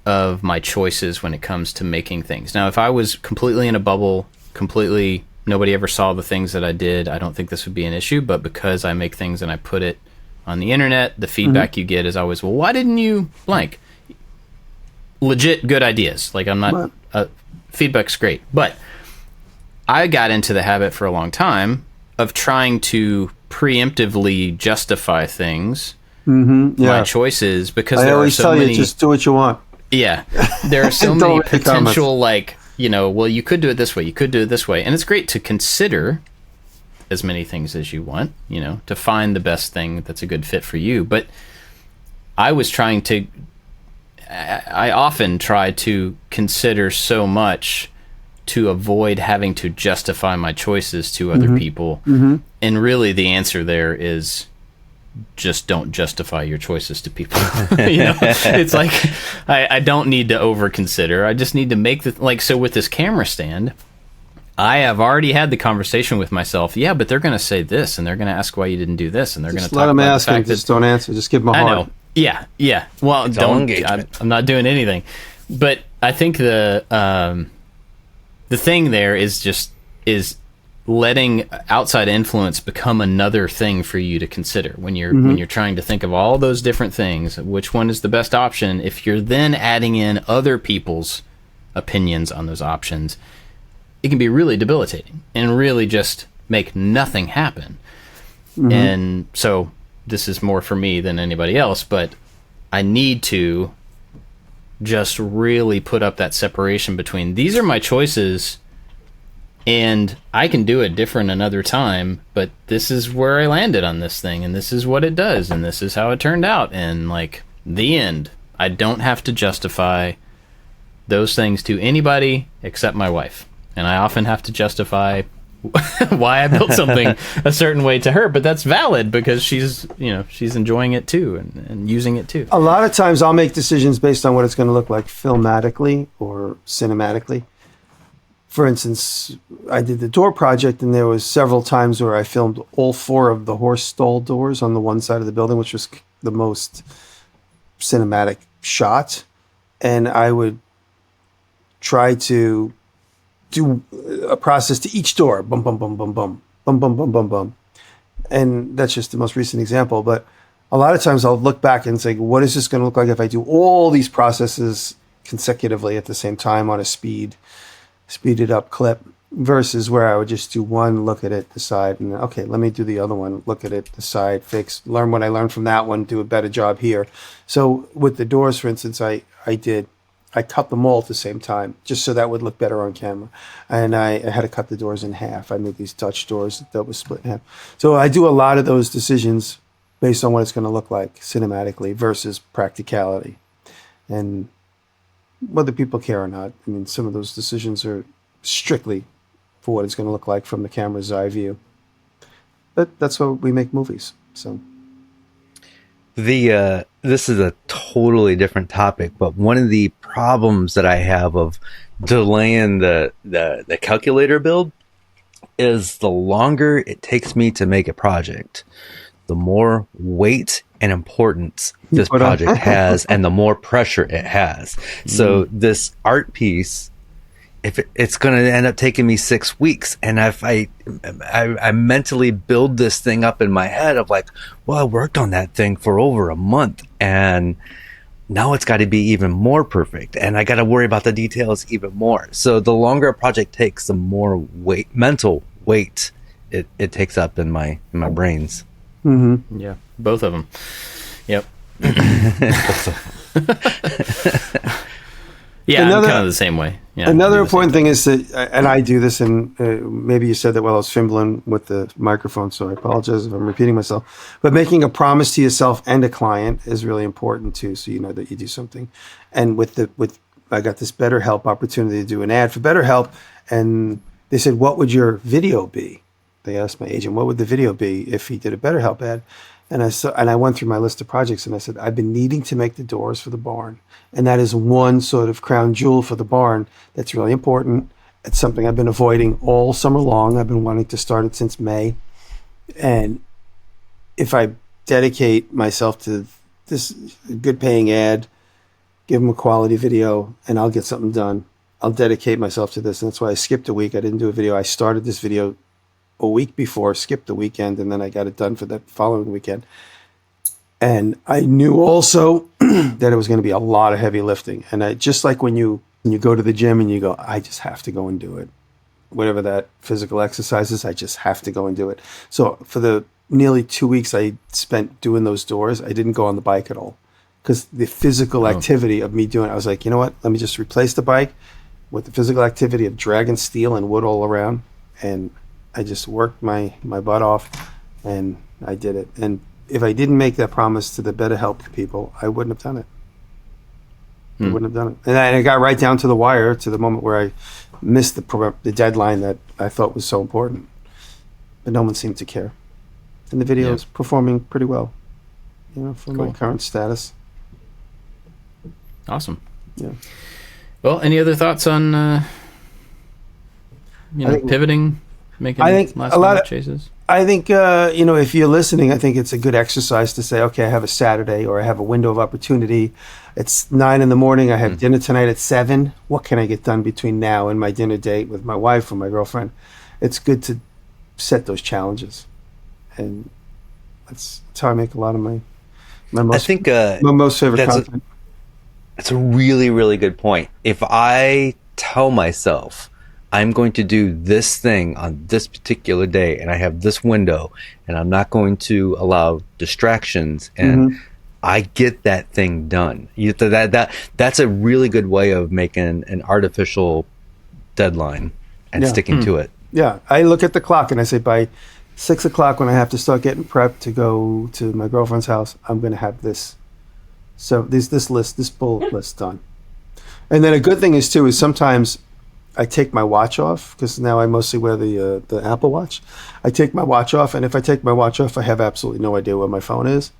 of my choices when it comes to making things. Now, if I was completely in a bubble, completely nobody ever saw the things that I did, I don't think this would be an issue, but because I make things and I put it on the internet, the feedback you get is always, well, why didn't you blank? Legit good ideas. Like, I'm not, feedback's great, but I got into the habit for a long time of trying to preemptively justify things, my choices, because I there always are so tell many, you, just do what you want. Yeah, there are so many potential, like, you know, well, you could do it this way, you could do it this way, and it's great to consider as many things as you want, you know, to find the best thing that's a good fit for you. But I often try to consider so much to avoid having to justify my choices to other people. And really the answer there is just don't justify your choices to people. You know, it's like, I don't need to over consider. I just need to make so with this camera stand, I have already had the conversation with myself. Yeah, but they're going to say this, and they're going to ask why you didn't do this, and they're going to talk let them about ask the fact and just don't answer. Just give them a heart. I know. Yeah. Well, It's all don't. engagement. I'm not doing anything. But I think the thing there is letting outside influence become another thing for you to consider when you're trying to think of all those different things. Which one is the best option? If you're then adding in other people's opinions on those options, it can be really debilitating and really just make nothing happen. And so this is more for me than anybody else, but I need to just really put up that separation between these are my choices and I can do it different another time, but this is where I landed on this thing and this is what it does and this is how it turned out, and like the end. I don't have to justify those things to anybody except my wife. And I often have to justify why I built something a certain way to her, but that's valid because she's enjoying it too and using it too. A lot of times I'll make decisions based on what it's going to look like filmatically or cinematically. For instance, I did the door project, and there was several times where I filmed all 4 of the horse stall doors on the one side of the building, which was the most cinematic shot. And I would try to do a process to each door. Bum, bum, bum, bum, bum. Bum, bum, bum, bum, bum. And that's just the most recent example. But a lot of times I'll look back and say, what is this going to look like if I do all these processes consecutively at the same time on a speeded up clip, versus where I would just do one, look at it, decide, and okay, let me do the other one, look at it, decide, fix, learn what I learned from that one, do a better job here. So with the doors, for instance, I cut them all at the same time, just so that would look better on camera. And I had to cut the doors in half. I made these Dutch doors that was split in half. So I do a lot of those decisions based on what it's going to look like cinematically versus practicality. And whether people care or not, I mean, some of those decisions are strictly for what it's going to look like from the camera's eye view. But that's why we make movies. So this is a totally different topic, but one of the problems that I have of delaying the calculator build is the longer it takes me to make a project, the more weight and importance this project has, and the more pressure it has. So this art piece, if it's going to end up taking me 6 weeks, and if I mentally build this thing up in my head of like, well, I worked on that thing for over a month, and now it's got to be even more perfect, and I got to worry about the details even more. So the longer a project takes, the more mental weight it takes up in my brains. Mm-hmm. Yeah, both of them. Yep. Yeah, I'm kind of the same way. Yeah, another important thing is that, and I do this, and maybe you said that while I was fumbling with the microphone, so I apologize if I'm repeating myself, but making a promise to yourself and a client is really important too, so you know that you do something. And I got this BetterHelp opportunity to do an ad for BetterHelp, and they said, what would your video be? They asked my agent, what would the video be if he did a BetterHelp ad? And I went through my list of projects, and I said, I've been needing to make the doors for the barn. And that is one sort of crown jewel for the barn that's really important. It's something I've been avoiding all summer long. I've been wanting to start it since May. And if I dedicate myself to this good paying ad, give them a quality video, and I'll get something done. I'll dedicate myself to this. And that's why I skipped a week. I didn't do a video. I started this video a week before, skipped the weekend, and then I got it done for that following weekend. And I knew also that it was going to be a lot of heavy lifting. And I just like when you go to the gym and you go, I just have to go and do it. Whatever that physical exercise is, I just have to go and do it. So for the nearly 2 weeks I spent doing those doors, I didn't go on the bike at all. Because the physical activity of me doing it, I was like, you know what? Let me just replace the bike with the physical activity of dragging steel and wood all around. And I just worked my butt off, and I did it. And if I didn't make that promise to the BetterHelp people, I wouldn't have done it. I wouldn't have done it. And I got right down to the wire, to the moment where I missed the deadline that I thought was so important. But no one seemed to care. And the video is performing pretty well, for my current status. Awesome. Yeah. Well, any other thoughts on pivoting? Making last minute chases? I think, if you're listening, I think it's a good exercise to say, okay, I have a Saturday, or I have a window of opportunity. It's 9 a.m. I have dinner tonight at 7. What can I get done between now and my dinner date with my wife or my girlfriend? It's good to set those challenges. And that's how I make a lot of my most favorite content. That's a really, really good point. If I tell myself, I'm going to do this thing on this particular day, and I have this window, and I'm not going to allow distractions, and I get that thing done. That's a really good way of making an artificial deadline and sticking to it. Yeah, I look at the clock and I say, by 6 o'clock, when I have to start getting prepped to go to my girlfriend's house, I'm going to have this. So this bullet list done. And then a good thing is too is sometimes I take my watch off because now I mostly wear the Apple Watch. I take my watch off, and if I take my watch off, I have absolutely no idea where my phone is,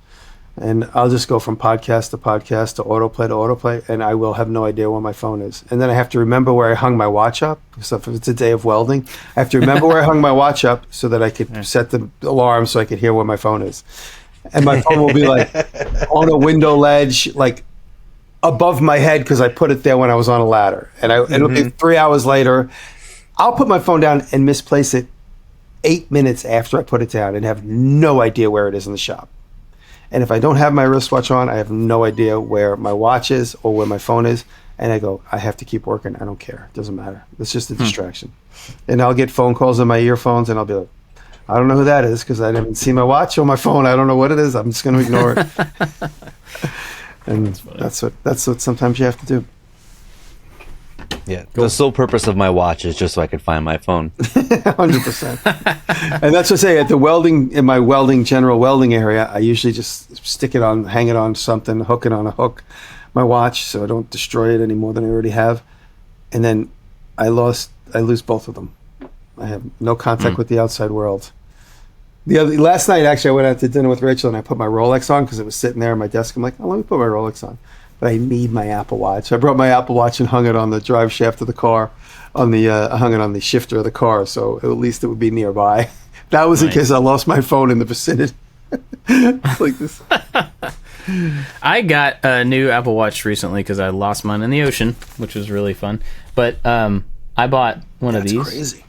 and I'll just go from podcast to podcast to autoplay, and I will have no idea where my phone is. And then I have to remember where I hung my watch up. So if it's a day of welding, I have to remember where I hung my watch up so that I could set the alarm so I could hear where my phone is. And my phone will be like on a window ledge, like above my head because I put it there when I was on a ladder. And it'll be 3 hours later. I'll put my phone down and misplace it 8 minutes after I put it down and have no idea where it is in the shop. And if I don't have my wristwatch on, I have no idea where my watch is or where my phone is. And I go, I have to keep working. I don't care. It doesn't matter. It's just a distraction. And I'll get phone calls on my earphones and I'll be like, I don't know who that is because I didn't see my watch or my phone. I don't know what it is. I'm just going to ignore it. And that's what sometimes you have to do. Yeah, cool. The sole purpose of my watch is just so I could find my phone. 100%. And that's what I say, in my general welding area, I usually just stick it on, hang it on something, hook it on a hook, my watch, so I don't destroy it any more than I already have. And then I lose both of them. I have no contact with the outside world. Last night, actually, I went out to dinner with Rachel and I put my Rolex on because it was sitting there on my desk. I'm like, let me put my Rolex on. But I need my Apple Watch. So I brought my Apple Watch and hung it on the drive shaft of the car. I hung it on the shifter of the car, so at least it would be nearby. That was in case I lost my phone in the vicinity. Like this. I got a new Apple Watch recently because I lost mine in the ocean, which was really fun. But I bought one of these. Crazy.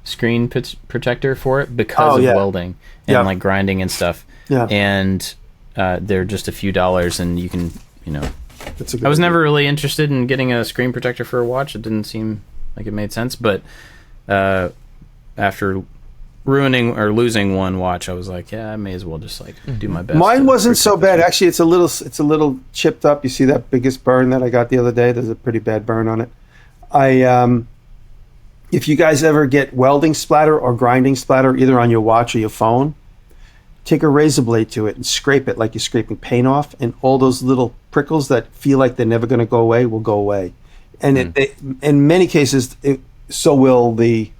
Screen protector for it because of welding and like grinding and stuff. Yeah. And they're just a few dollars, and you can, I was never really interested in getting a screen protector for a watch. It didn't seem like it made sense, but after ruining or losing one watch, I was like, yeah, I may as well just like do my best. Mine wasn't so bad. Actually, it's a little chipped up. You see that biggest burn that I got the other day? There's a pretty bad burn on it. If you guys ever get welding splatter or grinding splatter, either on your watch or your phone, take a razor blade to it and scrape it like you're scraping paint off, and all those little prickles that feel like they're never going to go away will go away. And in many cases, so will the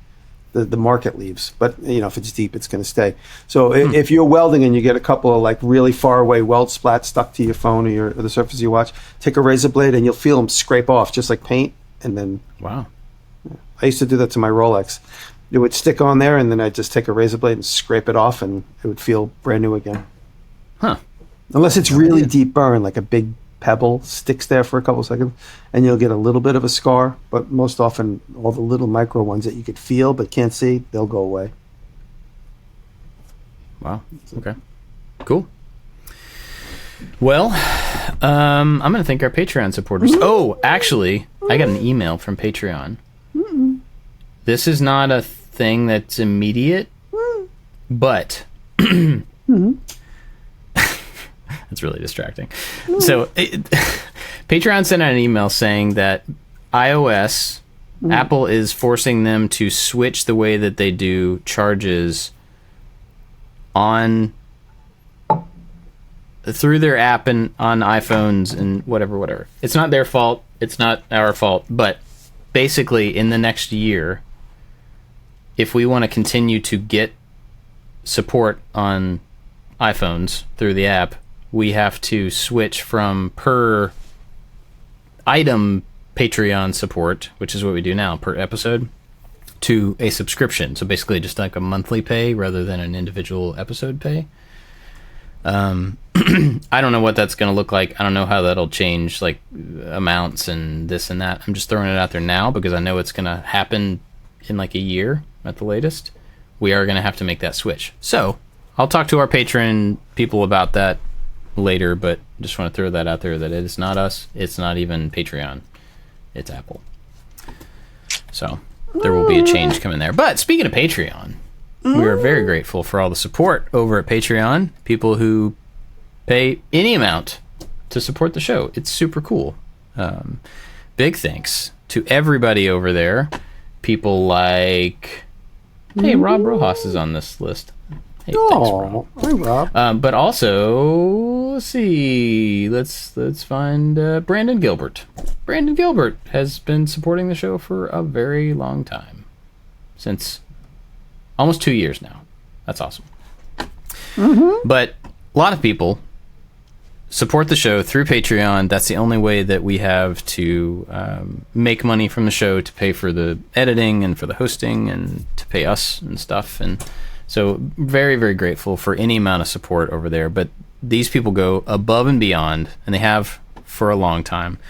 mark it leaves. But if it's deep, it's going to stay. So if you're welding and you get a couple of like really far away weld splats stuck to your phone or the surface of your watch, take a razor blade and you'll feel them scrape off just like paint. And then I used to do that to my Rolex. It would stick on there, and then I'd just take a razor blade and scrape it off, and it would feel brand new again. Huh. Unless it's really deep burn, like a big pebble sticks there for a couple seconds, and you'll get a little bit of a scar, but most often all the little micro ones that you could feel but can't see, they'll go away. Wow. Okay. Cool. Well, I'm going to thank our Patreon supporters. Oh, actually, I got an email from Patreon. This is not a thing that's immediate, but it's really distracting. So Patreon sent out an email saying that iOS, Apple is forcing them to switch the way that they do charges on through their app and on iPhones and whatever. It's not their fault. It's not our fault. But basically, in the next year, if we want to continue to get support on iPhones through the app, we have to switch from per item Patreon support, which is what we do now per episode, to a subscription. So basically just like a monthly pay rather than an individual episode pay. I don't know what that's going to look like. I don't know how that'll change like amounts and this and that. I'm just throwing it out there now because I know it's going to happen in like a year at the latest. We are going to have to make that switch. So I'll talk to our Patreon people about that later, but just want to throw that out there that it is not us. It's not even Patreon. It's Apple. So there will be a change coming there. But speaking of Patreon, we are very grateful for all the support over at Patreon. People who pay any amount to support the show. It's super cool. Big thanks to everybody over there. People like... Hey, Rob Rojas is on this list. Hey, thanks, Rob. Hey, Rob. But also let's see. Let's find Brandon Gilbert. Brandon Gilbert has been supporting the show for a very long time, since almost 2 years now. That's awesome. But a lot of people support the show through Patreon. That's the only way that we have to make money from the show, to pay for the editing and for the hosting and to pay us and stuff. And so very, very grateful for any amount of support over there. But these people go above and beyond, and they have for a long time.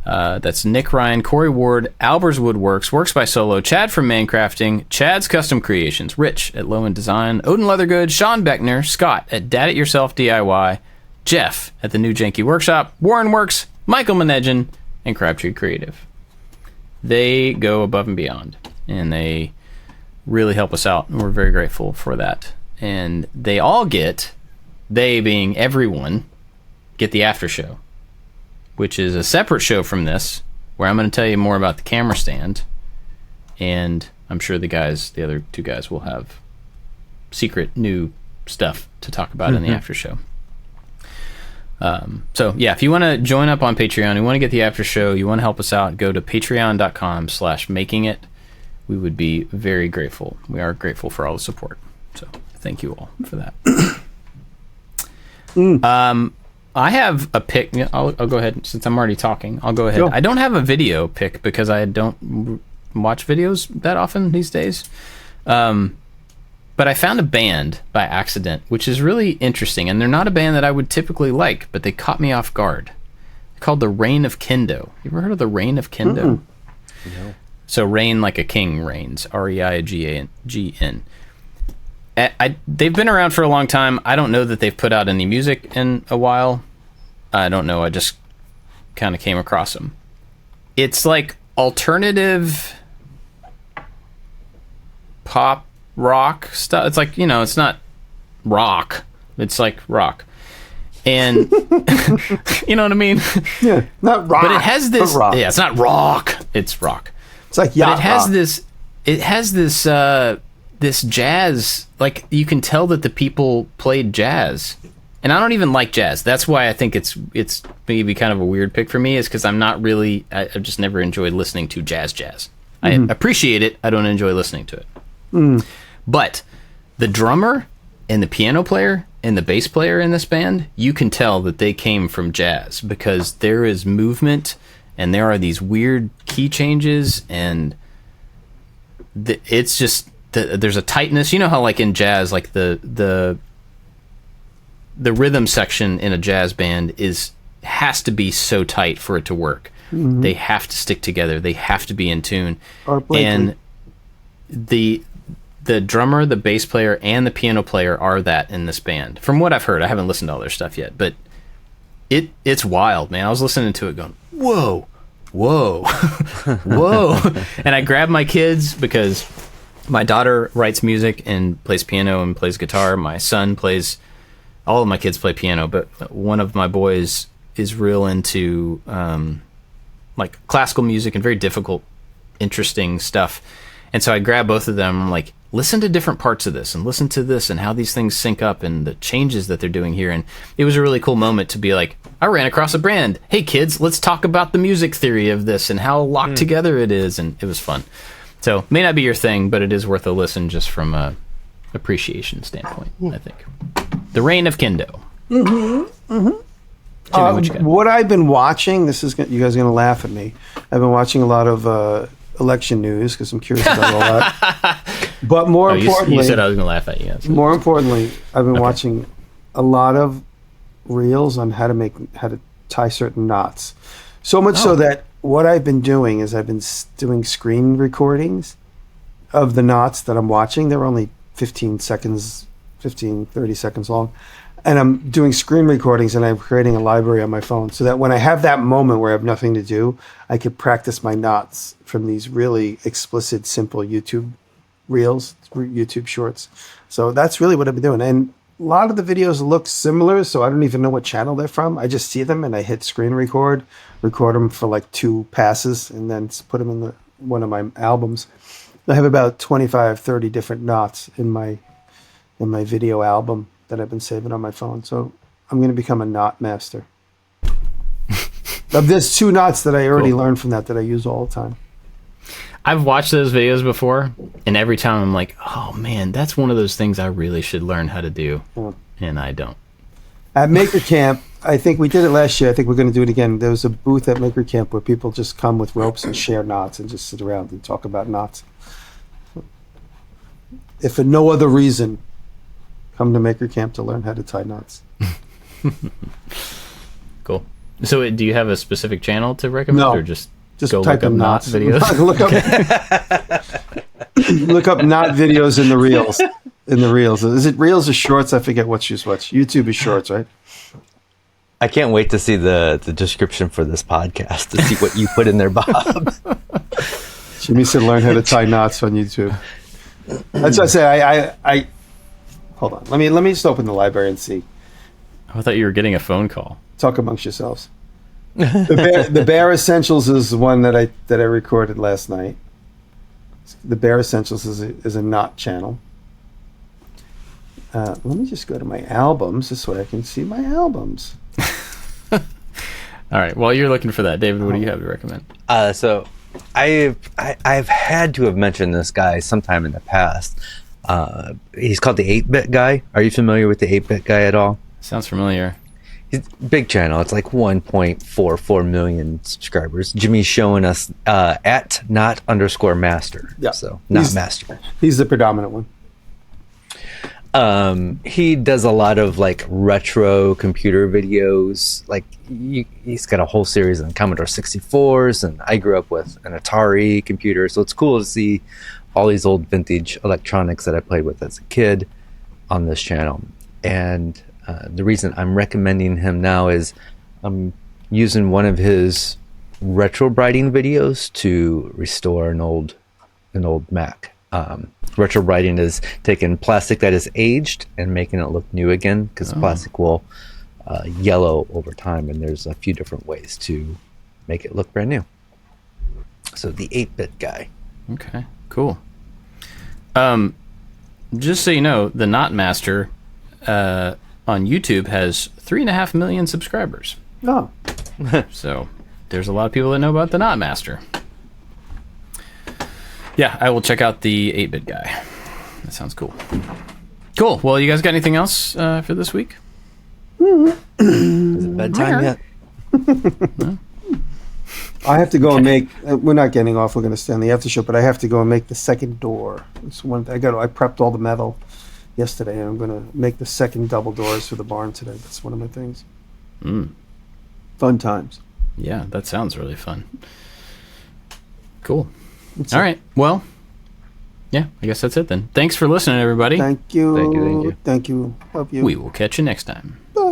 That's Nick Ryan, Corey Ward, Albers Woodworks, Works by Solo, Chad from Mancrafting, Chad's Custom Creations, Rich at Low End Design, Odin Leathergood, Sean Beckner, Scott at Dad It Yourself DIY, Jeff at the New Janky Workshop, Warren Works, Michael Menedjan, and Crabtree Creative. They go above and beyond, and they really help us out, and we're very grateful for that. And they all get, they being everyone, get the after show, which is a separate show from this, where I'm going to tell you more about the camera stand, and I'm sure the other two guys will have secret new stuff to talk about in the after show. So yeah, if you want to join up on Patreon, you want to get the after show, you want to help us out, go to patreon.com/makingit. We would be very grateful. We are grateful for all the support. So thank you all for that. I have a pick. I'll go ahead, since I'm already talking. I'll go ahead. Sure. I don't have a video pick because I don't watch videos that often these days. But I found a band by accident, which is really interesting. And they're not a band that I would typically like, but they caught me off guard. They're called the Reign of Kendo. You ever heard of the Reign of Kendo? No. So reign like a king reigns. REIGN. They've been around for a long time. I don't know that they've put out any music in a while. I don't know. I just kind of came across them. It's like alternative pop rock stuff. It's like, it's not rock. It's like rock. And you know what I mean? Yeah, not rock. But it has this. Yeah, it's not rock. It's rock. It's like yacht. But it has rock. It has this jazz. Like, you can tell that the people played jazz. And I don't even like jazz. That's why I think it's maybe kind of a weird pick for me, is because I'm not really. I've just never enjoyed listening to jazz. I appreciate it. I don't enjoy listening to it. But the drummer and the piano player and the bass player in this band, you can tell that they came from jazz, because there is movement and there are these weird key changes, and it's just there's a tightness. You know how, like, in jazz, like the rhythm section in a jazz band has to be so tight for it to work. They have to stick together. They have to be in tune. And the drummer, the bass player, and the piano player are that in this band. From what I've heard, I haven't listened to all their stuff yet, but it's wild, man. I was listening to it going, whoa, whoa, whoa. And I grabbed my kids, because my daughter writes music and plays piano and plays guitar. My son all of my kids play piano, but one of my boys is real into like classical music and very difficult, interesting stuff. And so I grabbed both of them. I'm like, listen to different parts of this, and listen to this, and how these things sync up, and the changes that they're doing here. And it was a really cool moment to be like, I ran across a brand. Hey kids, let's talk about the music theory of this and how locked together it is. And it was fun. So may not be your thing, but it is worth a listen just from a appreciation standpoint, I think. The Reign of Kendo. Jimmy, what I've been watching, you guys are going to laugh at me. I've been watching a lot of election news, because I'm curious about all that. But more importantly, you said I was going to laugh at you. So. More importantly, I've been watching a lot of reels on how to tie certain knots. So much so that what I've been doing is I've been doing screen recordings of the knots that I'm watching. They're only 30 seconds long. And I'm doing screen recordings, and I'm creating a library on my phone, so that when I have that moment where I have nothing to do, I could practice my knots from these really explicit, simple YouTube reels, YouTube shorts. So that's really what I've been doing. And a lot of the videos look similar, so I don't even know what channel they're from. I just see them, and I hit screen record them for like 2 passes, and then put them in one of my albums. I have about 25, 30 different knots in my video album that I've been saving on my phone. So I'm going to become a knot master. There's 2 knots that I already learned from that I use all the time. I've watched those videos before, and every time I'm like, oh man, that's one of those things I really should learn how to do, and I don't. At Maker Camp, I think we did it last year. I think we're going to do it again. There was a booth at Maker Camp where people just come with ropes and share knots and just sit around and talk about knots. If for no other reason, come to Maker Camp to learn how to tie knots. Cool. So do you have a specific channel to recommend, or just go type look up in knot knots videos? Look up knot videos in the reels. Is it reels or shorts? I forget what you watch. YouTube is shorts, right? I can't wait to see the description for this podcast to see what you put in there, Bob. Jimmy said learn how to tie knots on YouTube. That's what I say. I hold on. Let me just open the library and see. I thought you were getting a phone call. Talk amongst yourselves. The Bear Essentials is the one that I recorded last night. The Bear Essentials is a knot channel. Let me just go to my albums. This way I can see my albums. All right. While you're looking for that, David, what do you have to recommend? So I've had to have mentioned this guy sometime in the past. He's called the 8-Bit Guy. Are you familiar with the 8-Bit Guy at all? Sounds familiar. He's big channel. It's like 1.44 million subscribers. Jimmy's showing us at not_master. Yeah. So not master. He's the predominant one. He does a lot of like retro computer videos. Like he's got a whole series on Commodore 64s, and I grew up with an Atari computer, so it's cool to see all these old vintage electronics that I played with as a kid on this channel. And the reason I'm recommending him now is I'm using one of his retro brighting videos to restore an old Mac. Retro brighting is taking plastic that is aged and making it look new again, because plastic will yellow over time, and there's a few different ways to make it look brand new. So the 8-Bit Guy. Okay, cool. Just so you know, the Knot Master on YouTube has 3.5 million subscribers. Oh. So there's a lot of people that know about the Knot Master. Yeah, I will check out the 8-Bit Guy. That sounds cool. Cool. Well, you guys got anything else for this week? Is it bedtime yet? No? I have to go and make. We're not getting off. We're going to stay on the after show, but I have to go and make the second door. It's one. I prepped all the metal yesterday, and I'm going to make the second double doors for the barn today. That's one of my things. Fun times. Yeah, that sounds really fun. Cool. All right. Well, yeah, I guess that's it then. Thanks for listening, everybody. Thank you. Thank you. Thank you. Love you. We will catch you next time. Bye.